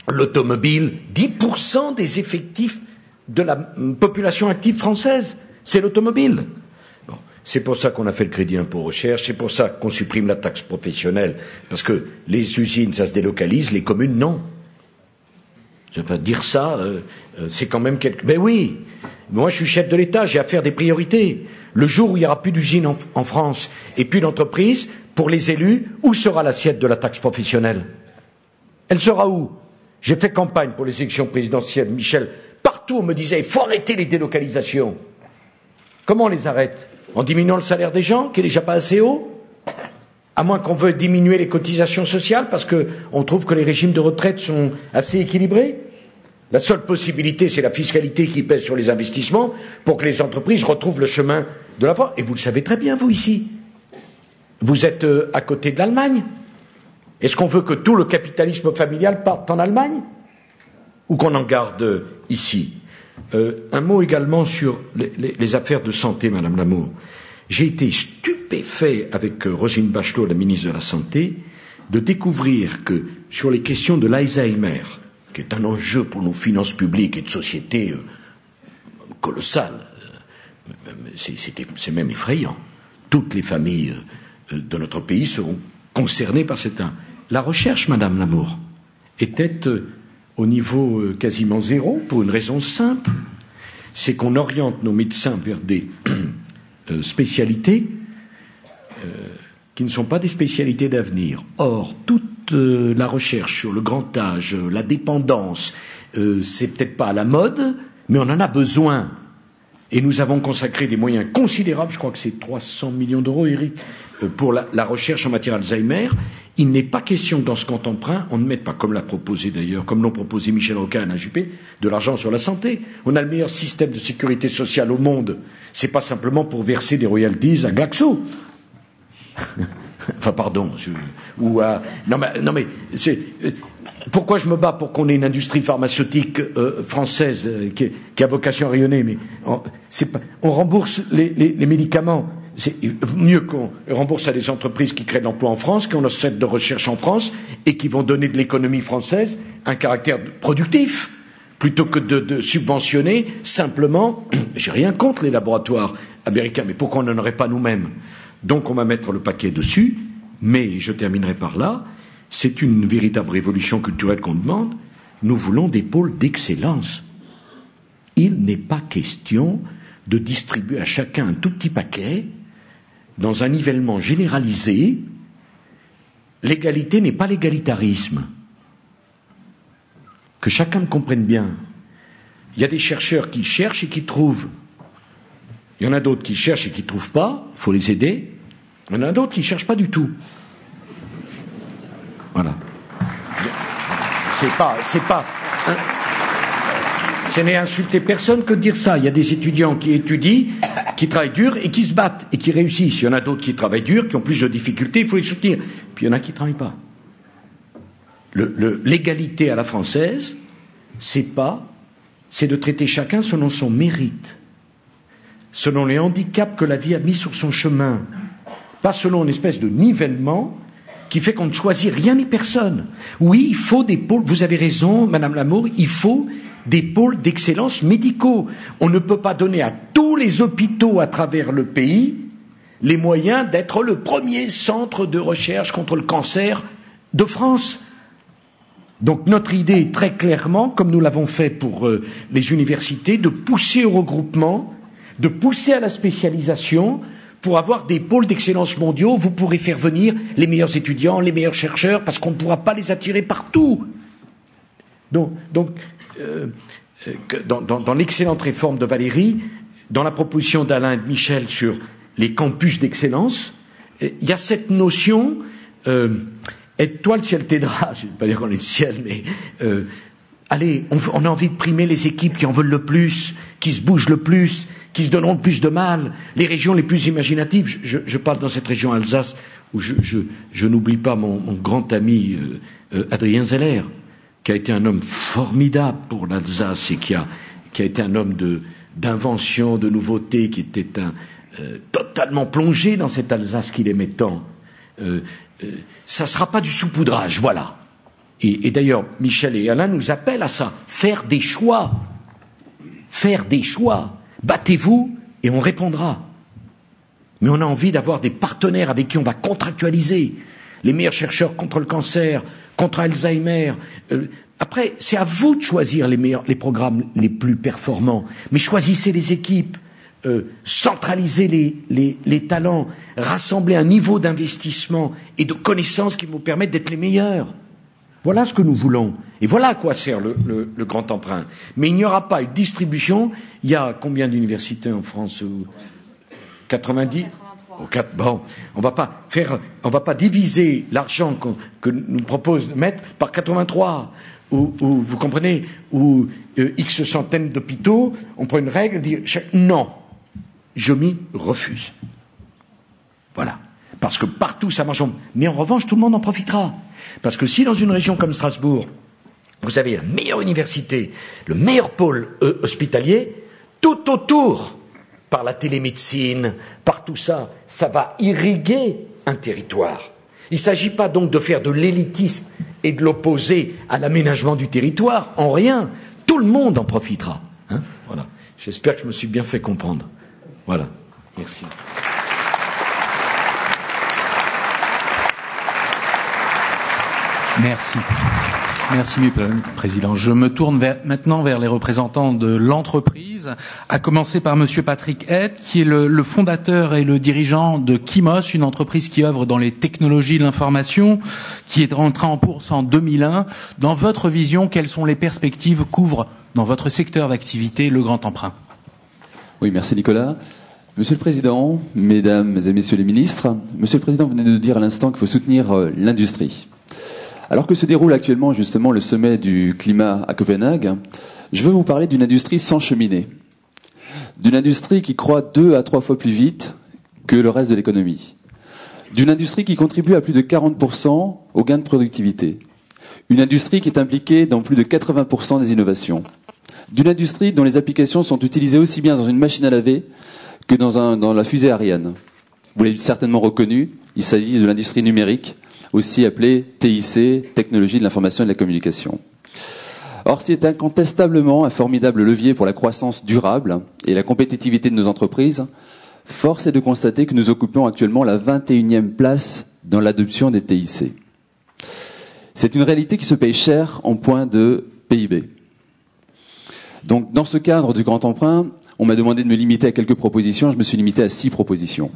l'automobile, 10% des effectifs de la population active française, c'est l'automobile. Bon, c'est pour ça qu'on a fait le crédit impôt recherche, c'est pour ça qu'on supprime la taxe professionnelle, parce que les usines, ça se délocalise, les communes, non. Je ne vais pas dire ça, c'est quand même quelque... Ben oui, moi je suis chef de l'État, j'ai à faire des priorités. Le jour où il n'y aura plus d'usines en France et plus d'entreprises, pour les élus, où sera l'assiette de la taxe professionnelle? Elle sera où? J'ai fait campagne pour les élections présidentielles, Michel. Partout on me disait, il faut arrêter les délocalisations. Comment on les arrête? En diminuant le salaire des gens, qui est déjà pas assez haut? À moins qu'on veuille diminuer les cotisations sociales parce qu'on trouve que les régimes de retraite sont assez équilibrés. La seule possibilité, c'est la fiscalité qui pèse sur les investissements pour que les entreprises retrouvent le chemin de la voie. Et vous le savez très bien, vous, ici. Vous êtes à côté de l'Allemagne. Est-ce qu'on veut que tout le capitalisme familial parte en Allemagne? Ou qu'on en garde ici? Un mot également sur les affaires de santé, Madame Lamour. J'ai été stupéfait avec Roselyne Bachelot, la ministre de la Santé, de découvrir que sur les questions de l'Alzheimer, qui est un enjeu pour nos finances publiques et de société colossal, c'est même effrayant. Toutes les familles de notre pays seront concernées par cette... La recherche, Madame Lamour, était au niveau quasiment zéro pour une raison simple, c'est qu'on oriente nos médecins vers des spécialités qui ne sont pas des spécialités d'avenir. Or, toute la recherche sur le grand âge, la dépendance, c'est peut-être pas à la mode, mais on en a besoin. Et nous avons consacré des moyens considérables, je crois que c'est 300 millions d'euros, Eric, pour la recherche en matière Alzheimer. Il n'est pas question que dans ce compte emprunt, on ne mette pas, comme l'a proposé d'ailleurs, comme l'ont proposé Michel Rocard et Alain Juppé, de l'argent sur la santé. On a le meilleur système de sécurité sociale au monde. C'est pas simplement pour verser des royalties à Glaxo. Enfin, pardon. Non mais c'est... Pourquoi je me bats pour qu'on ait une industrie pharmaceutique française qui a vocation à rayonner? Mais on rembourse les médicaments. C'est mieux qu'on rembourse à des entreprises qui créent de l'emploi en France, qui ont leur centre de recherche en France et qui vont donner de l'économie française un caractère productif, plutôt que de subventionner simplement. J'ai rien contre les laboratoires américains, mais pourquoi on n'en aurait pas nous-mêmes? Donc on va mettre le paquet dessus, mais je terminerai par là. C'est une véritable révolution culturelle qu'on demande. Nous voulons des pôles d'excellence. Il n'est pas question de distribuer à chacun un tout petit paquet dans un nivellement généralisé. L'égalité n'est pas l'égalitarisme. Que chacun me comprenne bien. Il y a des chercheurs qui cherchent et qui trouvent. Il y en a d'autres qui cherchent et qui ne trouvent pas. Il faut les aider. Il y en a d'autres qui ne cherchent pas du tout. Voilà. Ce n'est insulter personne que de dire ça. Il y a des étudiants qui étudient, qui travaillent dur et qui se battent et qui réussissent. Il y en a d'autres qui travaillent dur, qui ont plus de difficultés, il faut les soutenir. Puis il y en a qui ne travaillent pas. L'égalité à la française, c'est de traiter chacun selon son mérite, selon les handicaps que la vie a mis sur son chemin, pas selon une espèce de nivellement qui fait qu'on ne choisit rien ni personne. Oui, il faut des pôles, vous avez raison, Madame Lamour, il faut des pôles d'excellence médicaux. On ne peut pas donner à tous les hôpitaux à travers le pays les moyens d'être le premier centre de recherche contre le cancer de France. Donc notre idée est très clairement, comme nous l'avons fait pour les universités, de pousser au regroupement, de pousser à la spécialisation, pour avoir des pôles d'excellence mondiaux. Vous pourrez faire venir les meilleurs étudiants, les meilleurs chercheurs, parce qu'on ne pourra pas les attirer partout. Donc dans l'excellente réforme de Valérie, dans la proposition d'Alain et de Michel sur les campus d'excellence, il y a cette notion, aide-toi, le ciel t'aidera. Je ne vais pas dire qu'on est le ciel, mais allez, on a envie de primer les équipes qui en veulent le plus, qui se bougent le plus, qui se donneront le plus de mal, les régions les plus imaginatives. Je parle dans cette région Alsace où je n'oublie pas mon grand ami Adrien Zeller, qui a été un homme formidable pour l'Alsace et qui a été un homme d'invention, de nouveauté, qui était totalement plongé dans cette Alsace qu'il aimait tant. Ça ne sera pas du saupoudrage, voilà. Et d'ailleurs, Michel et Alain nous appellent à ça, faire des choix. Faire des choix. Battez-vous et on répondra. Mais on a envie d'avoir des partenaires avec qui on va contractualiser. Les meilleurs chercheurs contre le cancer, contre Alzheimer. Après, c'est à vous de choisir les programmes les plus performants. Mais choisissez les équipes, centralisez les talents, rassemblez un niveau d'investissement et de connaissances qui vous permettent d'être les meilleurs. Voilà ce que nous voulons. Et voilà à quoi sert le grand emprunt. Mais il n'y aura pas une distribution. Il y a combien d'universités en France? 90? Bon, on va pas diviser l'argent que nous propose de mettre par 83. Ou vous comprenez, ou X centaines d'hôpitaux, on prend une règle et dit non, je m'y refuse. Voilà. Parce que partout ça marche. Mais en revanche, tout le monde en profitera. Parce que si dans une région comme Strasbourg, vous avez la meilleure université, le meilleur pôle hospitalier, tout autour, par la télémédecine, par tout ça, ça va irriguer un territoire. Il ne s'agit pas donc de faire de l'élitisme et de l'opposer à l'aménagement du territoire, en rien. Tout le monde en profitera. Hein, voilà. J'espère que je me suis bien fait comprendre. Voilà. Merci. Merci. Merci, Monsieur le Président. Je me tourne maintenant vers les représentants de l'entreprise, à commencer par Monsieur Patrick Hett, qui est le fondateur et le dirigeant de Kimos, une entreprise qui œuvre dans les technologies de l'information, qui est rentrée en bourse en 2001. Dans votre vision, quelles sont les perspectives qu'ouvre dans votre secteur d'activité le grand emprunt? Oui, merci Nicolas. Monsieur le Président, Mesdames et Messieurs les ministres, Monsieur le Président venait de dire à l'instant qu'il faut soutenir l'industrie. Alors que se déroule actuellement justement le sommet du climat à Copenhague, je veux vous parler d'une industrie sans cheminée. D'une industrie qui croît 2 à 3 fois plus vite que le reste de l'économie. D'une industrie qui contribue à plus de 40% au gain de productivité. Une industrie qui est impliquée dans plus de 80% des innovations. D'une industrie dont les applications sont utilisées aussi bien dans une machine à laver que dans la fusée Ariane. Vous l'avez certainement reconnu, il s'agit de l'industrie numérique, aussi appelée TIC, Technologie de l'information et de la communication. Or, c'est incontestablement un formidable levier pour la croissance durable et la compétitivité de nos entreprises. Force est de constater que nous occupons actuellement la 21e place dans l'adoption des TIC. C'est une réalité qui se paye cher en point de PIB. Donc, dans ce cadre du grand emprunt, on m'a demandé de me limiter à quelques propositions. Je me suis limité à 6 propositions.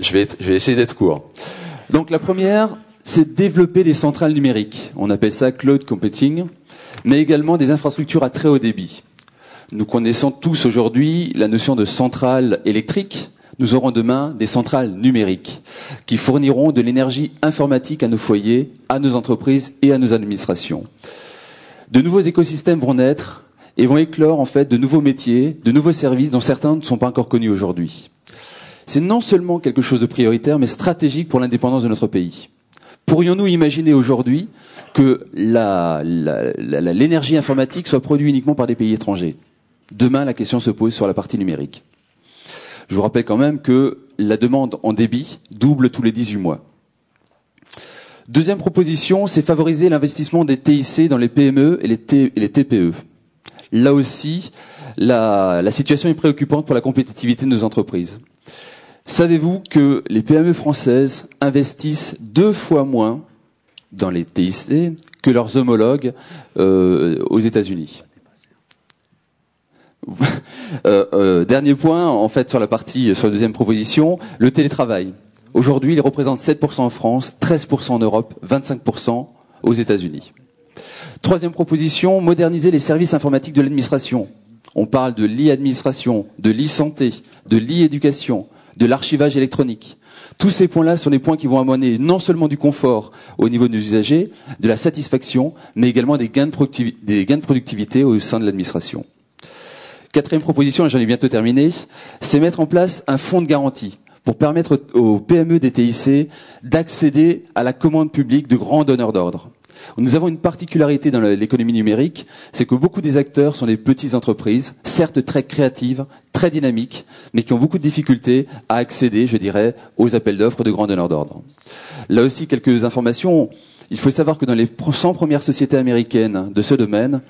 Je vais essayer d'être court. Donc, la première, c'est développer des centrales numériques. On appelle ça cloud computing, mais également des infrastructures à très haut débit. Nous connaissons tous aujourd'hui la notion de centrale électrique. Nous aurons demain des centrales numériques qui fourniront de l'énergie informatique à nos foyers, à nos entreprises et à nos administrations. De nouveaux écosystèmes vont naître et vont éclore en fait de nouveaux métiers, de nouveaux services dont certains ne sont pas encore connus aujourd'hui. C'est non seulement quelque chose de prioritaire, mais stratégique pour l'indépendance de notre pays. Pourrions-nous imaginer aujourd'hui que l'énergie informatique soit produite uniquement par des pays étrangers? Demain, la question se pose sur la partie numérique. Je vous rappelle quand même que la demande en débit double tous les 18 mois. Deuxième proposition, c'est favoriser l'investissement des TIC dans les PME et les TPE. Là aussi, la situation est préoccupante pour la compétitivité de nos entreprises. Savez-vous que les PME françaises investissent 2 fois moins dans les TIC que leurs homologues aux États-Unis? Dernier point, en fait, sur la deuxième proposition, le télétravail. Aujourd'hui, il représente 7% en France, 13% en Europe, 25% aux États-Unis. Troisième proposition, moderniser les services informatiques de l'administration. On parle de l'e-administration, de l'e-santé, de l'e-éducation, de l'archivage électronique. Tous ces points-là sont des points qui vont amener non seulement du confort au niveau des usagers, de la satisfaction, mais également des gains de productivité au sein de l'administration. Quatrième proposition, et j'en ai bientôt terminé, c'est mettre en place un fonds de garantie pour permettre aux PME des TIC d'accéder à la commande publique de grands donneurs d'ordre. Nous avons une particularité dans l'économie numérique, c'est que beaucoup des acteurs sont des petites entreprises, certes très créatives, très dynamiques, mais qui ont beaucoup de difficultés à accéder, je dirais, aux appels d'offres de grands donneurs d'ordre. Là aussi, quelques informations. Il faut savoir que dans les 100 premières sociétés américaines de ce domaine,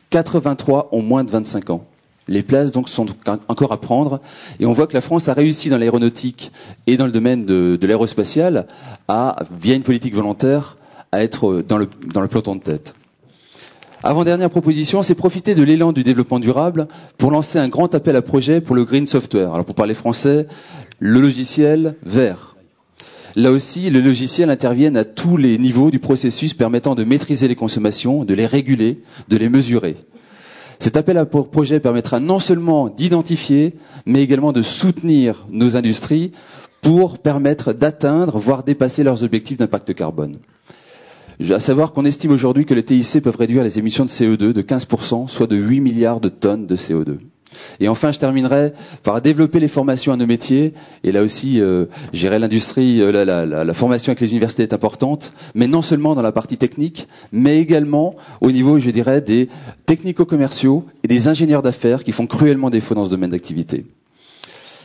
83 ont moins de 25 ans. Les places donc sont encore à prendre, et on voit que la France a réussi dans l'aéronautique et dans le domaine de l'aérospatial via une politique volontaire, à être dans le peloton de tête. Avant-dernière proposition, c'est profiter de l'élan du développement durable pour lancer un grand appel à projet pour le green software. Alors pour parler français, le logiciel vert. Là aussi, le logiciel intervient à tous les niveaux du processus permettant de maîtriser les consommations, de les réguler, de les mesurer. Cet appel à projet permettra non seulement d'identifier, mais également de soutenir nos industries pour permettre d'atteindre, voire dépasser leurs objectifs d'impact carbone. À savoir qu'on estime aujourd'hui que les TIC peuvent réduire les émissions de CO2 de 15%, soit de 8 milliards de tonnes de CO2. Et enfin, je terminerai par développer les formations à nos métiers. Et là aussi, gérer l'industrie, la formation avec les universités est importante, mais non seulement dans la partie technique, mais également au niveau, je dirais, des technico-commerciaux et des ingénieurs d'affaires qui font cruellement défaut dans ce domaine d'activité.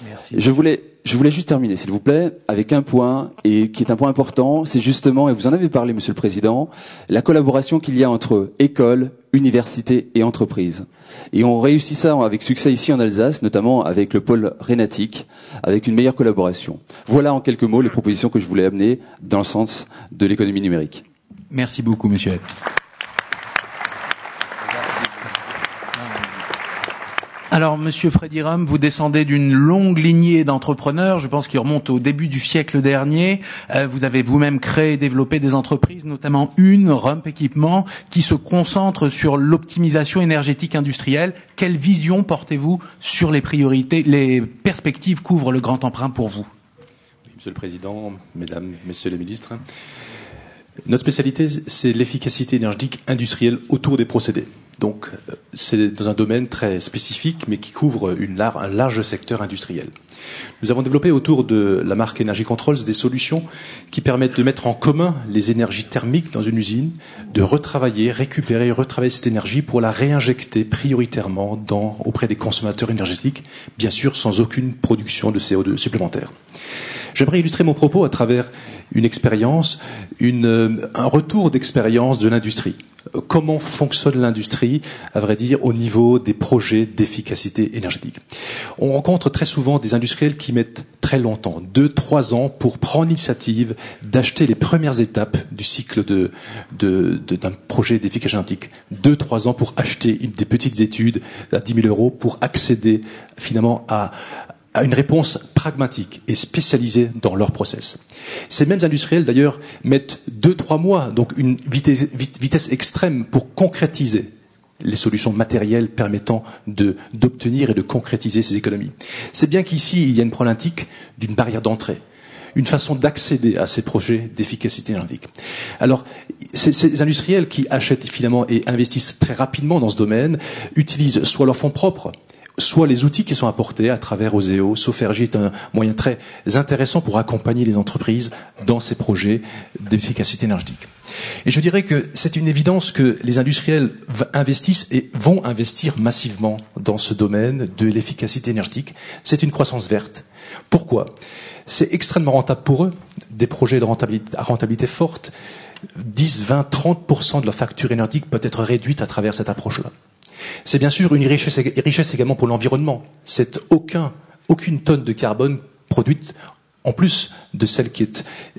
Merci. Je voulais juste terminer, s'il vous plaît, avec un point, et qui est un point important, c'est justement, et vous en avez parlé, Monsieur le Président, la collaboration qu'il y a entre écoles, universités et entreprises. Et on réussit ça avec succès ici en Alsace, notamment avec le pôle Rénatic, avec une meilleure collaboration. Voilà en quelques mots les propositions que je voulais amener dans le sens de l'économie numérique. Merci beaucoup, monsieur. Alors, monsieur Freddy Rum, vous descendez d'une longue lignée d'entrepreneurs, je pense, qui remonte au début du siècle dernier. Vous avez vous-même créé et développé des entreprises, notamment une, Rump Équipement, qui se concentre sur l'optimisation énergétique industrielle. Quelle vision portez-vous sur les priorités, les perspectives qu'ouvre le grand emprunt pour vous? Monsieur le Président, Mesdames, Messieurs les ministres, notre spécialité, c'est l'efficacité énergétique industrielle autour des procédés. Donc, c'est dans un domaine très spécifique, mais qui couvre un large secteur industriel. Nous avons développé autour de la marque Energy Controls des solutions qui permettent de mettre en commun les énergies thermiques dans une usine, de récupérer et retravailler cette énergie pour la réinjecter prioritairement auprès des consommateurs énergétiques, bien sûr sans aucune production de CO2 supplémentaire. J'aimerais illustrer mon propos à travers une expérience, un retour d'expérience de l'industrie. Comment fonctionne l'industrie, à vrai dire, au niveau des projets d'efficacité énergétique. On rencontre très souvent des industriels qui mettent très longtemps, 2-3 ans, pour prendre l'initiative d'acheter les premières étapes du cycle d'un projet d'efficacité énergétique. 2-3 ans pour acheter des petites études à 10 000 € pour accéder finalement à une réponse pragmatique et spécialisée dans leur process. Ces mêmes industriels, d'ailleurs, mettent 2-3 mois, donc une vitesse extrême pour concrétiser les solutions matérielles permettant d'obtenir et de concrétiser ces économies. C'est bien qu'ici, il y a une problématique d'une barrière d'entrée, une façon d'accéder à ces projets d'efficacité énergétique. Alors, ces industriels qui achètent finalement et investissent très rapidement dans ce domaine utilisent soit leurs fonds propres, soit les outils qui sont apportés à travers Oseo. Sofergy est un moyen très intéressant pour accompagner les entreprises dans ces projets d'efficacité énergétique. Et je dirais que c'est une évidence que les industriels investissent et vont investir massivement dans ce domaine de l'efficacité énergétique. C'est une croissance verte. Pourquoi? C'est extrêmement rentable pour eux, des projets à rentabilité forte. 10, 20, 30% de leur facture énergétique peut être réduite à travers cette approche-là. C'est bien sûr une richesse également pour l'environnement. C'est aucune tonne de carbone produite en plus de celle qui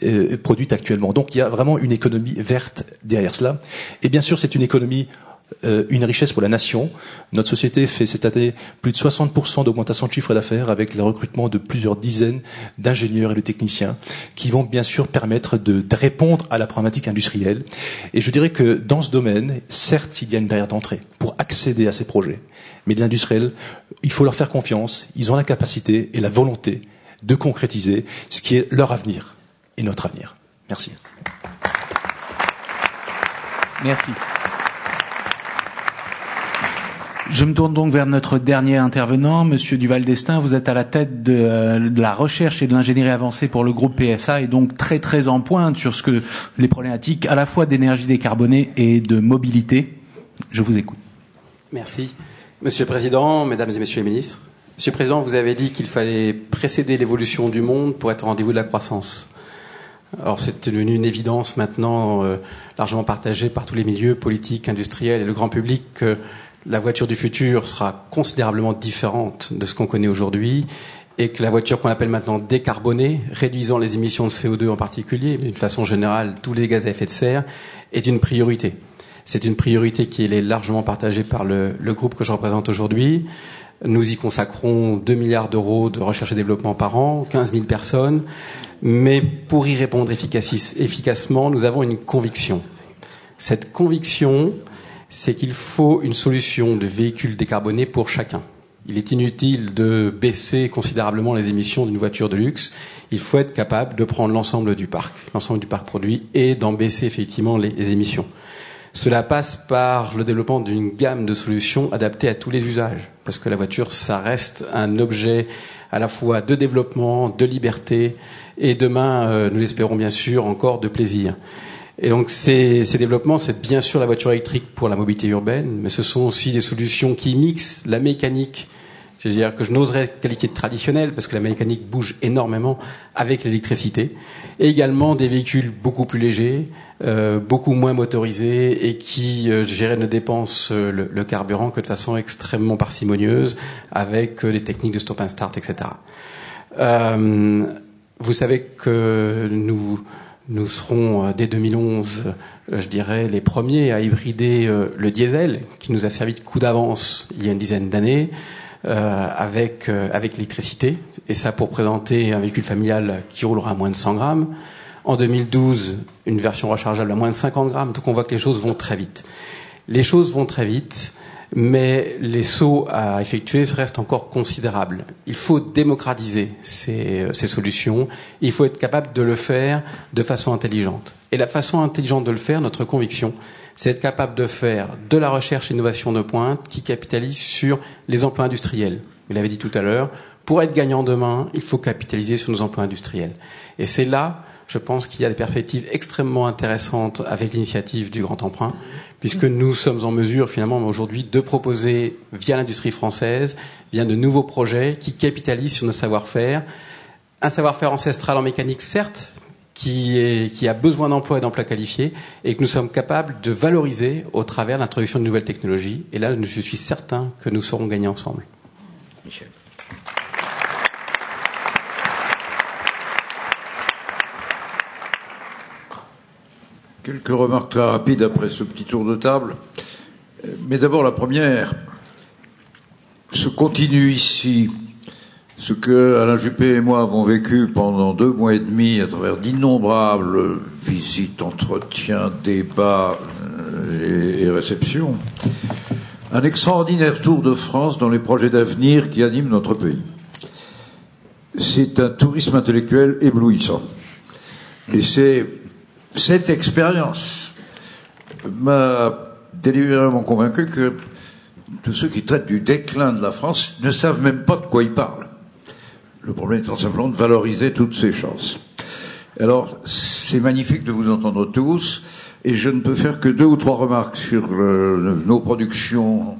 est produite actuellement. Donc il y a vraiment une économie verte derrière cela. Et bien sûr, c'est une économie une richesse pour la nation. Notre société fait cette année plus de 60% d'augmentation de chiffre d'affaires avec le recrutement de plusieurs dizaines d'ingénieurs et de techniciens qui vont bien sûr permettre de répondre à la problématique industrielle. Et je dirais que dans ce domaine, certes, il y a une barrière d'entrée pour accéder à ces projets. Mais l'industriel, il faut leur faire confiance. Ils ont la capacité et la volonté de concrétiser ce qui est leur avenir et notre avenir. Merci. Merci. Je me tourne donc vers notre dernier intervenant, Monsieur Duval-Destin. Vous êtes à la tête de la recherche et de l'ingénierie avancée pour le groupe PSA et donc très en pointe sur les problématiques à la fois d'énergie décarbonée et de mobilité. Je vous écoute. Merci. Monsieur le Président, Mesdames et Messieurs les ministres. Monsieur le Président, vous avez dit qu'il fallait précéder l'évolution du monde pour être au rendez-vous de la croissance. Alors c'est devenu une évidence maintenant largement partagée par tous les milieux politiques, industriels et le grand public que la voiture du futur sera considérablement différente de ce qu'on connaît aujourd'hui et que la voiture qu'on appelle maintenant décarbonée, réduisant les émissions de CO2 en particulier, mais d'une façon générale tous les gaz à effet de serre, est une priorité. C'est une priorité qui est largement partagée par le groupe que je représente aujourd'hui. Nous y consacrons 2 milliards d'euros de recherche et développement par an, 15 000 personnes. Mais pour y répondre efficacement, nous avons une conviction. Cette conviction, c'est qu'il faut une solution de véhicules décarbonés pour chacun. Il est inutile de baisser considérablement les émissions d'une voiture de luxe. Il faut être capable de prendre l'ensemble du parc produit, et d'en baisser effectivement les émissions. Cela passe par le développement d'une gamme de solutions adaptées à tous les usages. Parce que la voiture, ça reste un objet à la fois de développement, de liberté, et demain, nous l'espérons bien sûr, encore de plaisir. Et donc ces développements, c'est bien sûr la voiture électrique pour la mobilité urbaine, mais ce sont aussi des solutions qui mixent la mécanique, c'est-à-dire que je n'oserais qualifier de traditionnelle, parce que la mécanique bouge énormément avec l'électricité, et également des véhicules beaucoup plus légers, beaucoup moins motorisés, et qui, je dirais, ne dépensent le carburant que de façon extrêmement parcimonieuse, avec les techniques de stop and start, etc. Vous savez que nous serons, dès 2011, je dirais, les premiers à hybrider le diesel, qui nous a servi de coup d'avance il y a une dizaine d'années, avec l'électricité, et ça pour présenter un véhicule familial qui roulera à moins de 100 grammes. En 2012, une version rechargeable à moins de 50 grammes. Donc on voit que les choses vont très vite. Les choses vont très vite, mais les sauts à effectuer restent encore considérables. Il faut démocratiser ces solutions. Il faut être capable de le faire de façon intelligente. Et la façon intelligente de le faire, notre conviction, c'est être capable de faire de la recherche et innovation de pointe qui capitalise sur les emplois industriels. Vous l'avez dit tout à l'heure, pour être gagnant demain, il faut capitaliser sur nos emplois industriels. Et c'est là, je pense qu'il y a des perspectives extrêmement intéressantes avec l'initiative du Grand Emprunt, puisque nous sommes en mesure finalement aujourd'hui de proposer, via l'industrie française, via de nouveaux projets qui capitalisent sur nos savoir-faire. Un savoir-faire ancestral en mécanique, certes, qui a besoin d'emplois et d'emplois qualifiés, et que nous sommes capables de valoriser au travers de l'introduction de nouvelles technologies. Et là, je suis certain que nous saurons gagner ensemble. Michel. Quelques remarques très rapides après ce petit tour de table. Mais d'abord, la première, se continue ici ce que Alain Juppé et moi avons vécu pendant 2 mois et demi à travers d'innombrables visites, entretiens, débats et réceptions. Un extraordinaire tour de France dans les projets d'avenir qui animent notre pays. C'est un tourisme intellectuel éblouissant. Et c'est cette expérience m'a délibérément convaincu que tous ceux qui traitent du déclin de la France ne savent même pas de quoi ils parlent. Le problème étant simplement de valoriser toutes ces chances. Alors, c'est magnifique de vous entendre tous, et je ne peux faire que 2 ou 3 remarques sur nos productions,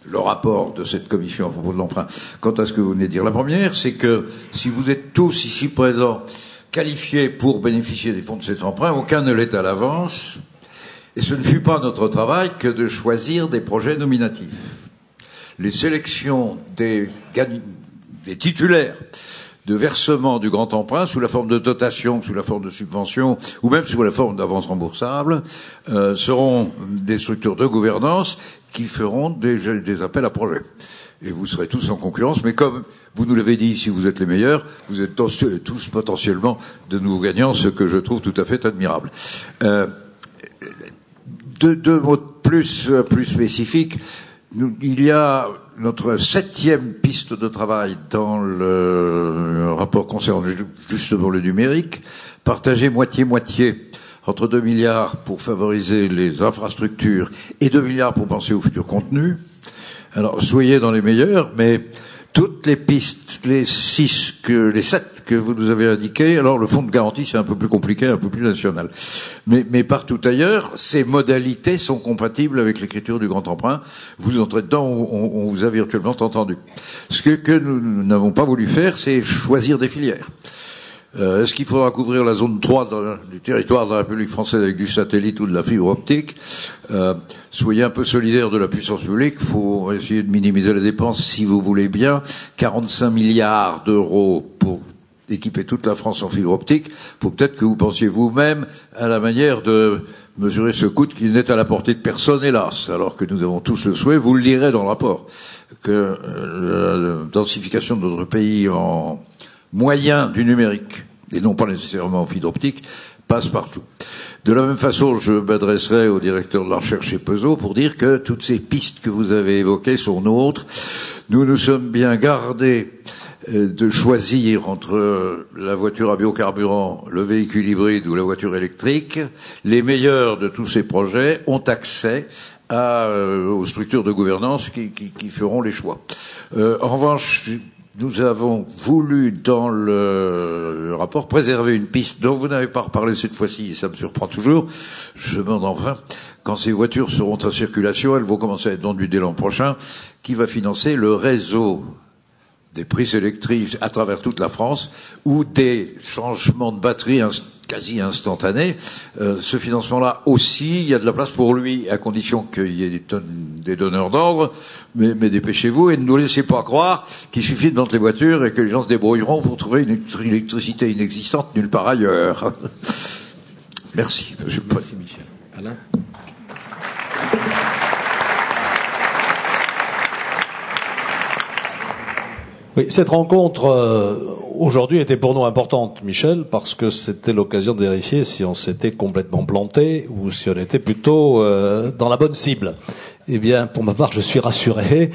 le rapport de cette commission à propos de l'emprunt, quant à ce que vous venez de dire. La première, c'est que si vous êtes tous ici présents qualifiés pour bénéficier des fonds de cet emprunt, aucun ne l'est à l'avance, et ce ne fut pas notre travail que de choisir des projets nominatifs. Les sélections des titulaires de versement du grand emprunt sous la forme de dotation, sous la forme de subvention, ou même sous la forme d'avance remboursable, seront des structures de gouvernance qui feront des appels à projets. Et vous serez tous en concurrence, mais comme vous nous l'avez dit, si vous êtes les meilleurs, vous êtes tous potentiellement de nouveaux gagnants, ce que je trouve tout à fait admirable. Deux mots plus spécifiques. Il y a notre 7e piste de travail dans le rapport concernant justement le numérique, partagé moitié-moitié entre 2 milliards pour favoriser les infrastructures et 2 milliards pour penser au futur contenu. Alors, soyez dans les meilleurs, mais toutes les pistes, les 7 que vous nous avez indiquées, alors le fonds de garantie, c'est un peu plus compliqué, un peu plus national. Mais partout ailleurs, ces modalités sont compatibles avec l'écriture du grand emprunt. Vous entrez dedans, on vous a virtuellement entendu. Ce que nous n'avons pas voulu faire, c'est choisir des filières. Est-ce qu'il faudra couvrir la zone 3 du territoire de la République française avec du satellite ou de la fibre optique? Soyez un peu solidaires de la puissance publique. Il faut essayer de minimiser les dépenses si vous voulez bien. 45 milliards d'euros pour équiper toute la France en fibre optique. Il faut peut-être que vous pensiez vous-même à la manière de mesurer ce coût qui n'est à la portée de personne, hélas, alors que nous avons tous le souhait, vous le lirez dans le rapport, que la densification de notre pays en moyen du numérique, et non pas nécessairement en fibre optique, passe partout. De la même façon, je m'adresserai au directeur de la recherche chez Peugeot pour dire que toutes ces pistes que vous avez évoquées sont nôtres. Nous nous sommes bien gardés de choisir entre la voiture à biocarburant, le véhicule hybride ou la voiture électrique. Les meilleurs de tous ces projets ont accès aux structures de gouvernance qui feront les choix. En revanche, nous avons voulu, dans le rapport, préserver une piste dont vous n'avez pas reparlé cette fois-ci, et ça me surprend toujours. Je me demande enfin, quand ces voitures seront en circulation, elles vont commencer à être vendues dès l'an prochain, qui va financer le réseau des prises électriques à travers toute la France, ou des changements de batterie quasi instantanés. Ce financement-là aussi, il y a de la place pour lui, à condition qu'il y ait des donneurs d'ordre, mais dépêchez-vous et ne nous laissez pas croire qu'il suffit de vendre les voitures et que les gens se débrouilleront pour trouver une électricité inexistante nulle part ailleurs. Merci. Merci Michel. Alain ? Oui, cette rencontre aujourd'hui était pour nous importante, Michel, parce que c'était l'occasion de vérifier si on s'était complètement planté ou si on était plutôt dans la bonne cible. Eh bien, pour ma part, je suis rassuré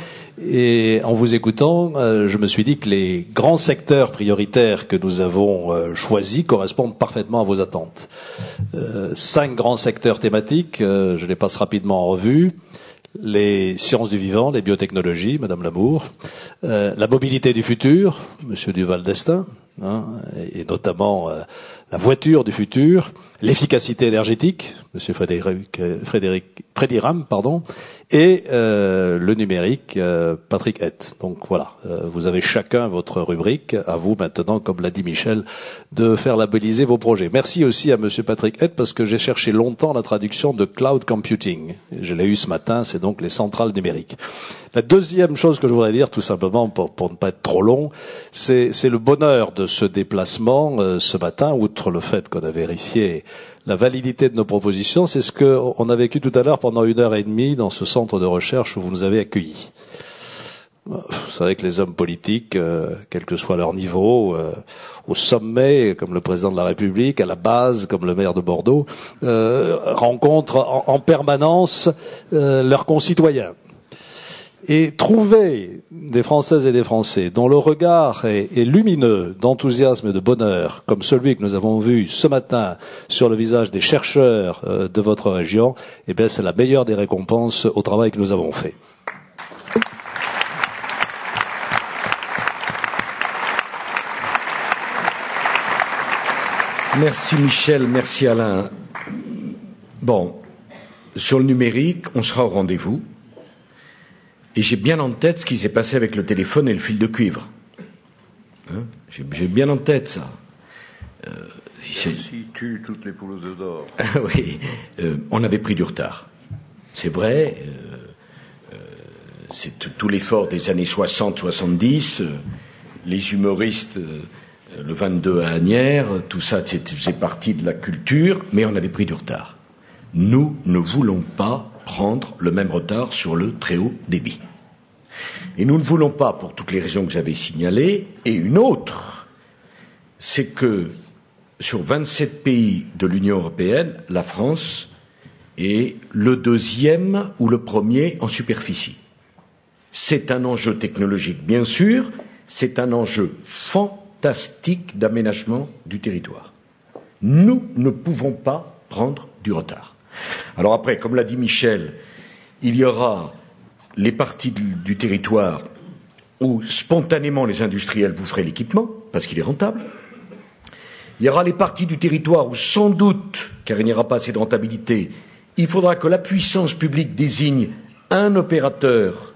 et en vous écoutant, je me suis dit que les grands secteurs prioritaires que nous avons choisis correspondent parfaitement à vos attentes. 5 grands secteurs thématiques, je les passe rapidement en revue. Les sciences du vivant, les biotechnologies, Madame Lamour, la mobilité du futur, Monsieur Duval-Destin, et notamment la voiture du futur, l'efficacité énergétique, Monsieur Frédéric Ram, et le numérique, Patrick Hett. Donc voilà, vous avez chacun votre rubrique, à vous maintenant, comme l'a dit Michel, de faire labelliser vos projets. Merci aussi à Monsieur Patrick Hett, parce que j'ai cherché longtemps la traduction de cloud computing. Je l'ai eu ce matin, c'est donc les centrales numériques. La deuxième chose que je voudrais dire, tout simplement, pour ne pas être trop long, c'est le bonheur de ce déplacement ce matin, outre le fait qu'on a vérifié la validité de nos propositions, c'est ce qu'on a vécu tout à l'heure pendant 1h30 dans ce centre de recherche où vous nous avez accueillis. Vous savez que les hommes politiques, quel que soit leur niveau, au sommet, comme le président de la République, à la base, comme le maire de Bordeaux, rencontrent en permanence leurs concitoyens. Et trouver des Françaises et des Français dont le regard est lumineux d'enthousiasme et de bonheur, comme celui que nous avons vu ce matin sur le visage des chercheurs de votre région, eh bien, c'est la meilleure des récompenses au travail que nous avons fait. Merci Michel, merci Alain. Bon, sur le numérique, on sera au rendez-vous. Et j'ai bien en tête ce qui s'est passé avec le téléphone et le fil de cuivre. J'ai bien en tête ça. Si tue toutes les poules aux œufs d'or. Oui, on avait pris du retard. C'est vrai, c'est tout l'effort des années 60-70. Les humoristes le 22 à Asnières, tout ça faisait partie de la culture, mais on avait pris du retard. Nous ne voulons pas prendre le même retard sur le très haut débit. Et nous ne voulons pas, pour toutes les raisons que j'avais signalées, et une autre, c'est que sur 27 pays de l'Union européenne, la France est le deuxième ou le premier en superficie. C'est un enjeu technologique, bien sûr, c'est un enjeu fantastique d'aménagement du territoire. Nous ne pouvons pas prendre du retard. Alors après, comme l'a dit Michel, il y aura les parties du territoire où spontanément les industriels vous feraient l'équipement, parce qu'il est rentable. Il y aura les parties du territoire où sans doute, car il n'y aura pas assez de rentabilité, il faudra que la puissance publique désigne un opérateur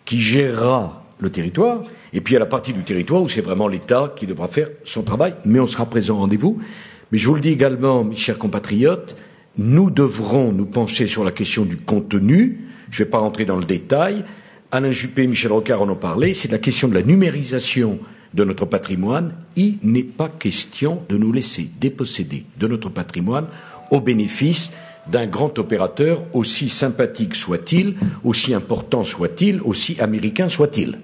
qui gérera le territoire, et puis il y a la partie du territoire où c'est vraiment l'État qui devra faire son travail, mais on sera présent au rendez-vous. Mais je vous le dis également, mes chers compatriotes, nous devrons nous pencher sur la question du contenu. Je ne vais pas rentrer dans le détail. Alain Juppé, Michel Rocard en ont parlé. C'est la question de la numérisation de notre patrimoine. Il n'est pas question de nous laisser déposséder de notre patrimoine au bénéfice d'un grand opérateur, aussi sympathique soit-il, aussi important soit-il, aussi américain soit-il.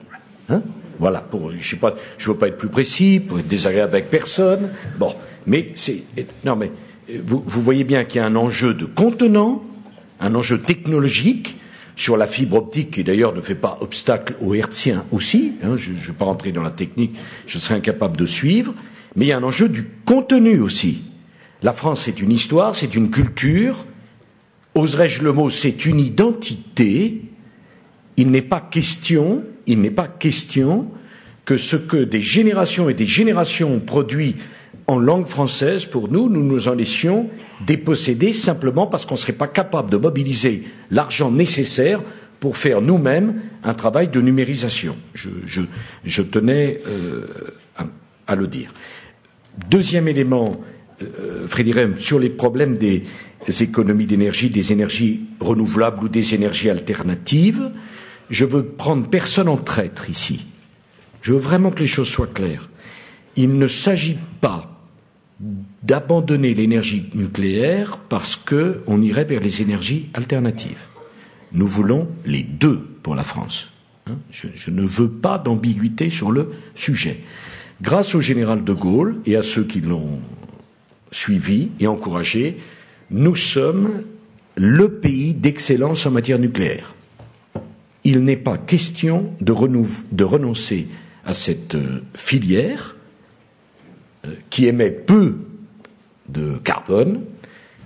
Hein? Voilà. Je ne veux pas être plus précis, pour être désagréable avec personne. Bon, mais vous voyez bien qu'il y a un enjeu de contenant, un enjeu technologique sur la fibre optique, qui d'ailleurs ne fait pas obstacle au hertzien aussi. Hein, je ne vais pas rentrer dans la technique, je serais incapable de suivre. Mais il y a un enjeu du contenu aussi. La France, c'est une histoire, c'est une culture. Oserais-je le mot, c'est une identité. Il n'est pas question que ce que des générations et des générations ont produit en langue française, pour nous nous en laissions déposséder simplement parce qu'on ne serait pas capable de mobiliser l'argent nécessaire pour faire nous-mêmes un travail de numérisation. Je tenais à le dire. Deuxième élément, Frédéric, sur les problèmes des économies d'énergie, des énergies renouvelables ou des énergies alternatives, je veux prendre personne en traître ici. Je veux vraiment que les choses soient claires. Il ne s'agit pas d'abandonner l'énergie nucléaire parce qu'on irait vers les énergies alternatives. Nous voulons les deux pour la France. Je ne veux pas d'ambiguïté sur le sujet. Grâce au général de Gaulle et à ceux qui l'ont suivi et encouragé, nous sommes le pays d'excellence en matière nucléaire. Il n'est pas question de renoncer à cette filière qui émet peu de carbone,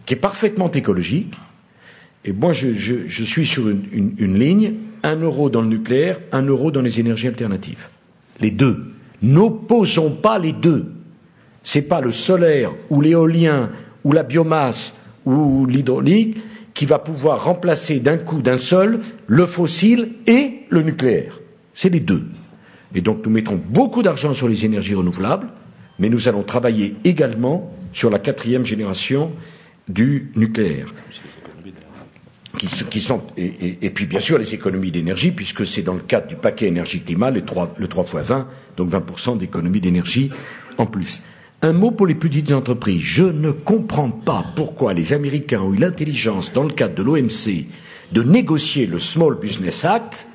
qui est parfaitement écologique. Et moi, je suis sur une ligne, 1 euro dans le nucléaire, 1 euro dans les énergies alternatives. Les deux. N'opposons pas les deux. C'est pas le solaire ou l'éolien ou la biomasse ou l'hydraulique qui va pouvoir remplacer d'un coup d'un seul le fossile et le nucléaire. C'est les deux. Et donc nous mettrons beaucoup d'argent sur les énergies renouvelables, mais nous allons travailler également sur la 4e génération du nucléaire. Qui sont, et puis bien sûr les économies d'énergie, puisque c'est dans le cadre du paquet énergie-climat, le 3 x 20, donc 20% d'économies d'énergie en plus. Un mot pour les petites entreprises. Je ne comprends pas pourquoi les Américains ont eu l'intelligence, dans le cadre de l'OMC, de négocier le Small Business Act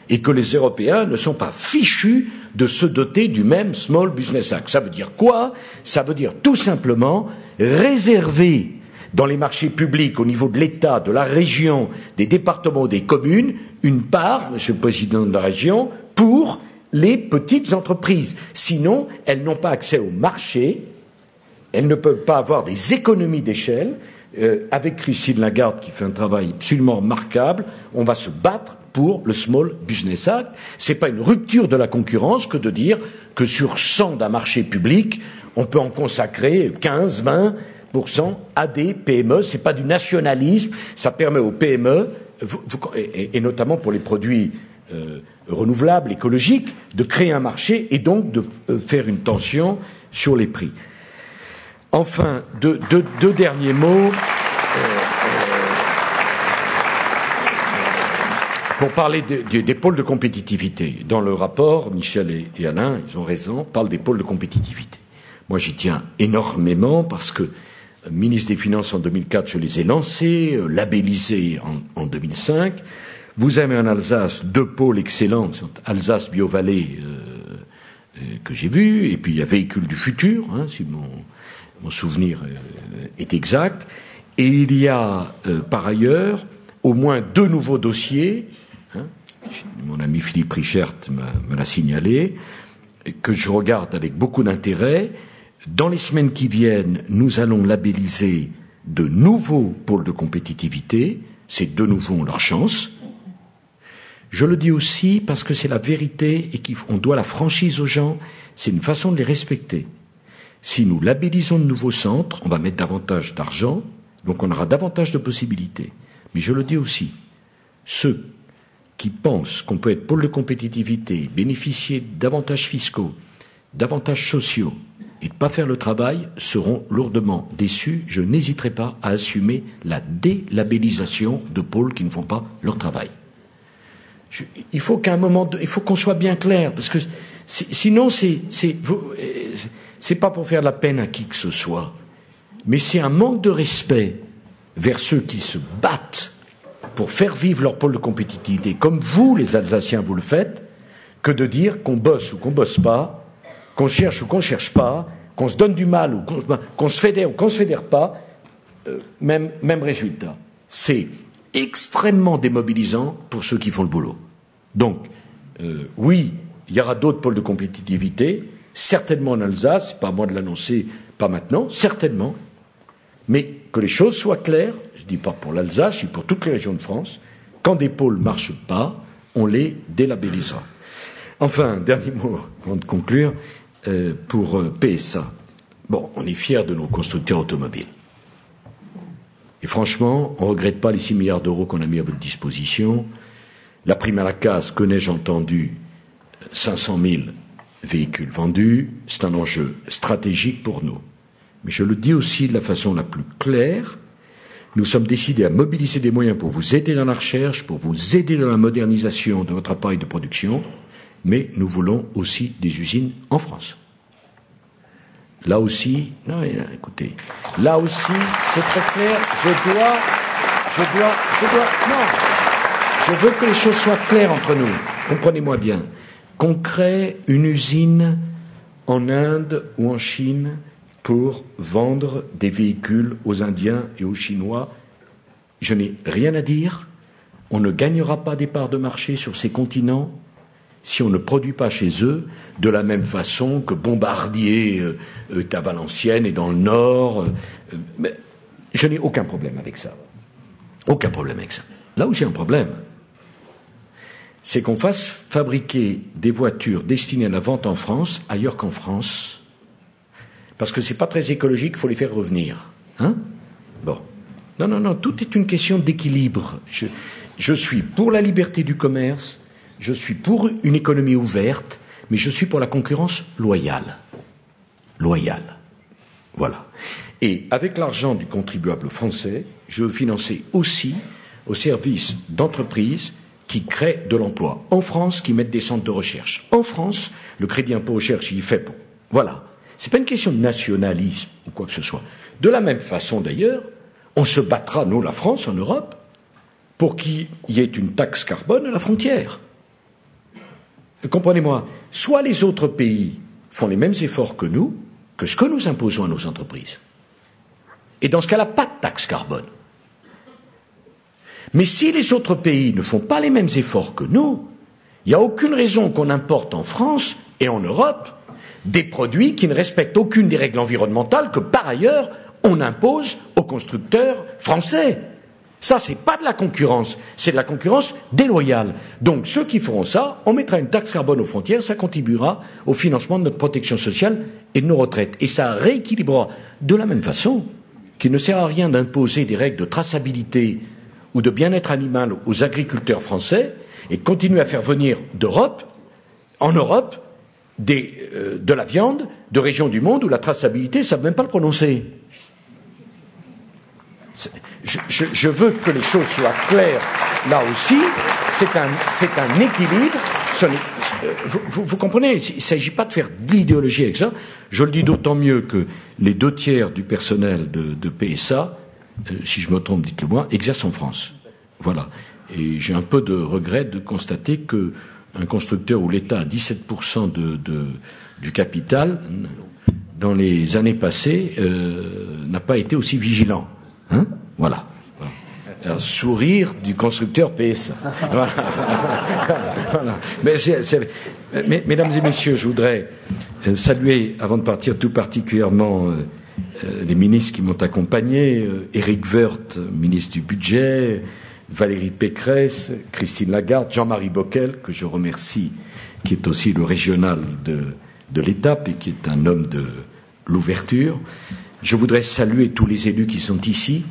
et que les Européens ne sont pas fichus de se doter du même Small Business Act. Ça veut dire quoi? Ça veut dire tout simplement réserver dans les marchés publics, au niveau de l'État, de la région, des départements, des communes, une part, Monsieur le Président de la région, pour les petites entreprises. Sinon, elles n'ont pas accès au marché, elles ne peuvent pas avoir des économies d'échelle. Avec Christine Lagarde, qui fait un travail absolument remarquable, on va se battre pour le Small Business Act. C'est pas une rupture de la concurrence que de dire que sur 100 d'un marché public, on peut en consacrer 15, 20% à des PME. C'est pas du nationalisme. Ça permet aux PME, et notamment pour les produits renouvelables, écologiques, de créer un marché et donc de faire une tension sur les prix. Enfin, deux derniers mots. pour parler des pôles de compétitivité. Dans le rapport, Michel et Alain, ils ont raison, parlent des pôles de compétitivité. Moi, j'y tiens énormément parce que ministre des Finances en 2004, je les ai lancés, labellisés en 2005. Vous avez en Alsace 2 pôles excellents, Alsace Bio-Vallée, que j'ai vu, et puis il y a Véhicules du futur, hein, si mon souvenir est exact. Et il y a par ailleurs au moins 2 nouveaux dossiers, hein, mon ami Philippe Richert me l'a signalé, que je regarde avec beaucoup d'intérêt. Dans les semaines qui viennent, nous allons labelliser de nouveaux pôles de compétitivité. Ces 2 nouveaux ont leur chance. Je le dis aussi parce que c'est la vérité et qu'on doit la franchise aux gens. C'est une façon de les respecter. Si nous labellisons de nouveaux centres, on va mettre davantage d'argent, donc on aura davantage de possibilités. Mais je le dis aussi, ceux qui pensent qu'on peut être pôle de compétitivité, bénéficier d'avantages fiscaux, d'avantages sociaux, et de ne pas faire le travail, seront lourdement déçus. Je n'hésiterai pas à assumer la délabellisation de pôles qui ne font pas leur travail. Il faut qu'à un moment, il faut qu'on soit bien clair, parce que sinon c'est pas pour faire de la peine à qui que ce soit, mais c'est un manque de respect vers ceux qui se battent pour faire vivre leur pôle de compétitivité, comme vous, les Alsaciens, vous le faites, que de dire qu'on bosse ou qu'on bosse pas, qu'on cherche ou qu'on cherche pas, qu'on se donne du mal ou qu'on se fédère ou qu'on se fédère pas, même résultat. C'est extrêmement démobilisant pour ceux qui font le boulot. Donc, oui, il y aura d'autres pôles de compétitivité, certainement en Alsace, c'est pas à moi de l'annoncer, pas maintenant, certainement, mais que les choses soient claires, je ne dis pas pour l'Alsace, je dis pour toutes les régions de France, quand des pôles ne marchent pas, on les délabellisera. Enfin, dernier mot avant de conclure, pour PSA. Bon, on est fiers de nos constructeurs automobiles. Et franchement, on ne regrette pas les 6 milliards d'euros qu'on a mis à votre disposition. La prime à la casse, que n'ai-je entendu, 500 000 véhicules vendus, c'est un enjeu stratégique pour nous. Mais je le dis aussi de la façon la plus claire, nous sommes décidés à mobiliser des moyens pour vous aider dans la recherche, pour vous aider dans la modernisation de votre appareil de production, mais nous voulons aussi des usines en France. Là aussi, non, écoutez, là aussi, c'est très clair, je veux que les choses soient claires entre nous, comprenez-moi bien, qu'on crée une usine en Inde ou en Chine pour vendre des véhicules aux Indiens et aux Chinois, je n'ai rien à dire, on ne gagnera pas des parts de marché sur ces continents si on ne produit pas chez eux, de la même façon que Bombardier est à Valenciennes et dans le Nord. Mais je n'ai aucun problème avec ça. Aucun problème avec ça. Là où j'ai un problème, c'est qu'on fasse fabriquer des voitures destinées à la vente en France, ailleurs qu'en France, parce que c'est pas très écologique, il faut les faire revenir. Hein? Bon. Non, tout est une question d'équilibre. Je suis pour la liberté du commerce, je suis pour une économie ouverte, mais je suis pour la concurrence loyale. Loyale. Voilà. Et avec l'argent du contribuable français, je veux financer aussi au service d'entreprises qui créent de l'emploi. En France, qui mettent des centres de recherche. En France, le crédit impôt recherche, il fait pour. Voilà. C'est pas une question de nationalisme ou quoi que ce soit. De la même façon, d'ailleurs, on se battra, nous, la France, en Europe, pour qu'il y ait une taxe carbone à la frontière. Comprenez-moi, soit les autres pays font les mêmes efforts que nous, que ce que nous imposons à nos entreprises. Et dans ce cas-là, pas de taxe carbone. Mais si les autres pays ne font pas les mêmes efforts que nous, il n'y a aucune raison qu'on importe en France et en Europe des produits qui ne respectent aucune des règles environnementales que, par ailleurs, on impose aux constructeurs français. Ça, c'est pas de la concurrence, c'est de la concurrence déloyale. Donc, ceux qui feront ça, on mettra une taxe carbone aux frontières, ça contribuera au financement de notre protection sociale et de nos retraites. Et ça rééquilibrera de la même façon qu'il ne sert à rien d'imposer des règles de traçabilité ou de bien-être animal aux agriculteurs français et de continuer à faire venir en Europe, de la viande de régions du monde où la traçabilité, ça ne veut même pas le prononcer. Je veux que les choses soient claires là aussi. C'est un équilibre. Vous comprenez, il ne s'agit pas de faire de l'idéologie avec ça. Je le dis d'autant mieux que les 2/3 du personnel de PSA, si je me trompe, dites-le moi, exercent en France. Voilà. Et j'ai un peu de regret de constater qu'un constructeur où l'État a 17% du capital, dans les années passées, n'a pas été aussi vigilant. Hein? Voilà. Alors, sourire du constructeur PSA. Voilà. Voilà. Mais, mesdames et messieurs, je voudrais saluer, avant de partir, tout particulièrement les ministres qui m'ont accompagné, Éric Woerth, ministre du Budget, Valérie Pécresse, Christine Lagarde, Jean-Marie Bockel, que je remercie, qui est aussi le régional de l'Étape et qui est un homme de l'ouverture. Je voudrais saluer tous les élus qui sont ici,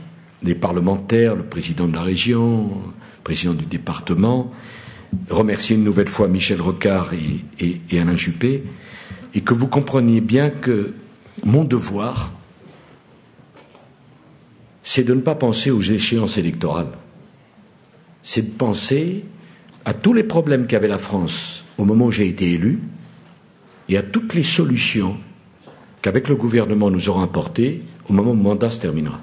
les parlementaires, le président de la région, le président du département, remercier une nouvelle fois Michel Rocard et Alain Juppé, et que vous compreniez bien que mon devoir, c'est de ne pas penser aux échéances électorales. C'est de penser à tous les problèmes qu'avait la France au moment où j'ai été élu et à toutes les solutions qu'avec le gouvernement nous aurons apportées au moment où mon mandat se terminera.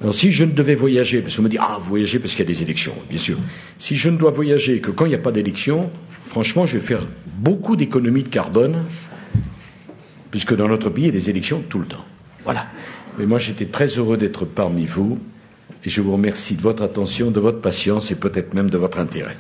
Alors si je ne devais voyager, parce qu'on me dit « Ah, vous voyagez parce qu'il y a des élections », bien sûr. Si je ne dois voyager que quand il n'y a pas d'élection, franchement, je vais faire beaucoup d'économies de carbone, puisque dans notre pays, il y a des élections tout le temps. Voilà. Mais moi, j'étais très heureux d'être parmi vous, et je vous remercie de votre attention, de votre patience et peut-être même de votre intérêt.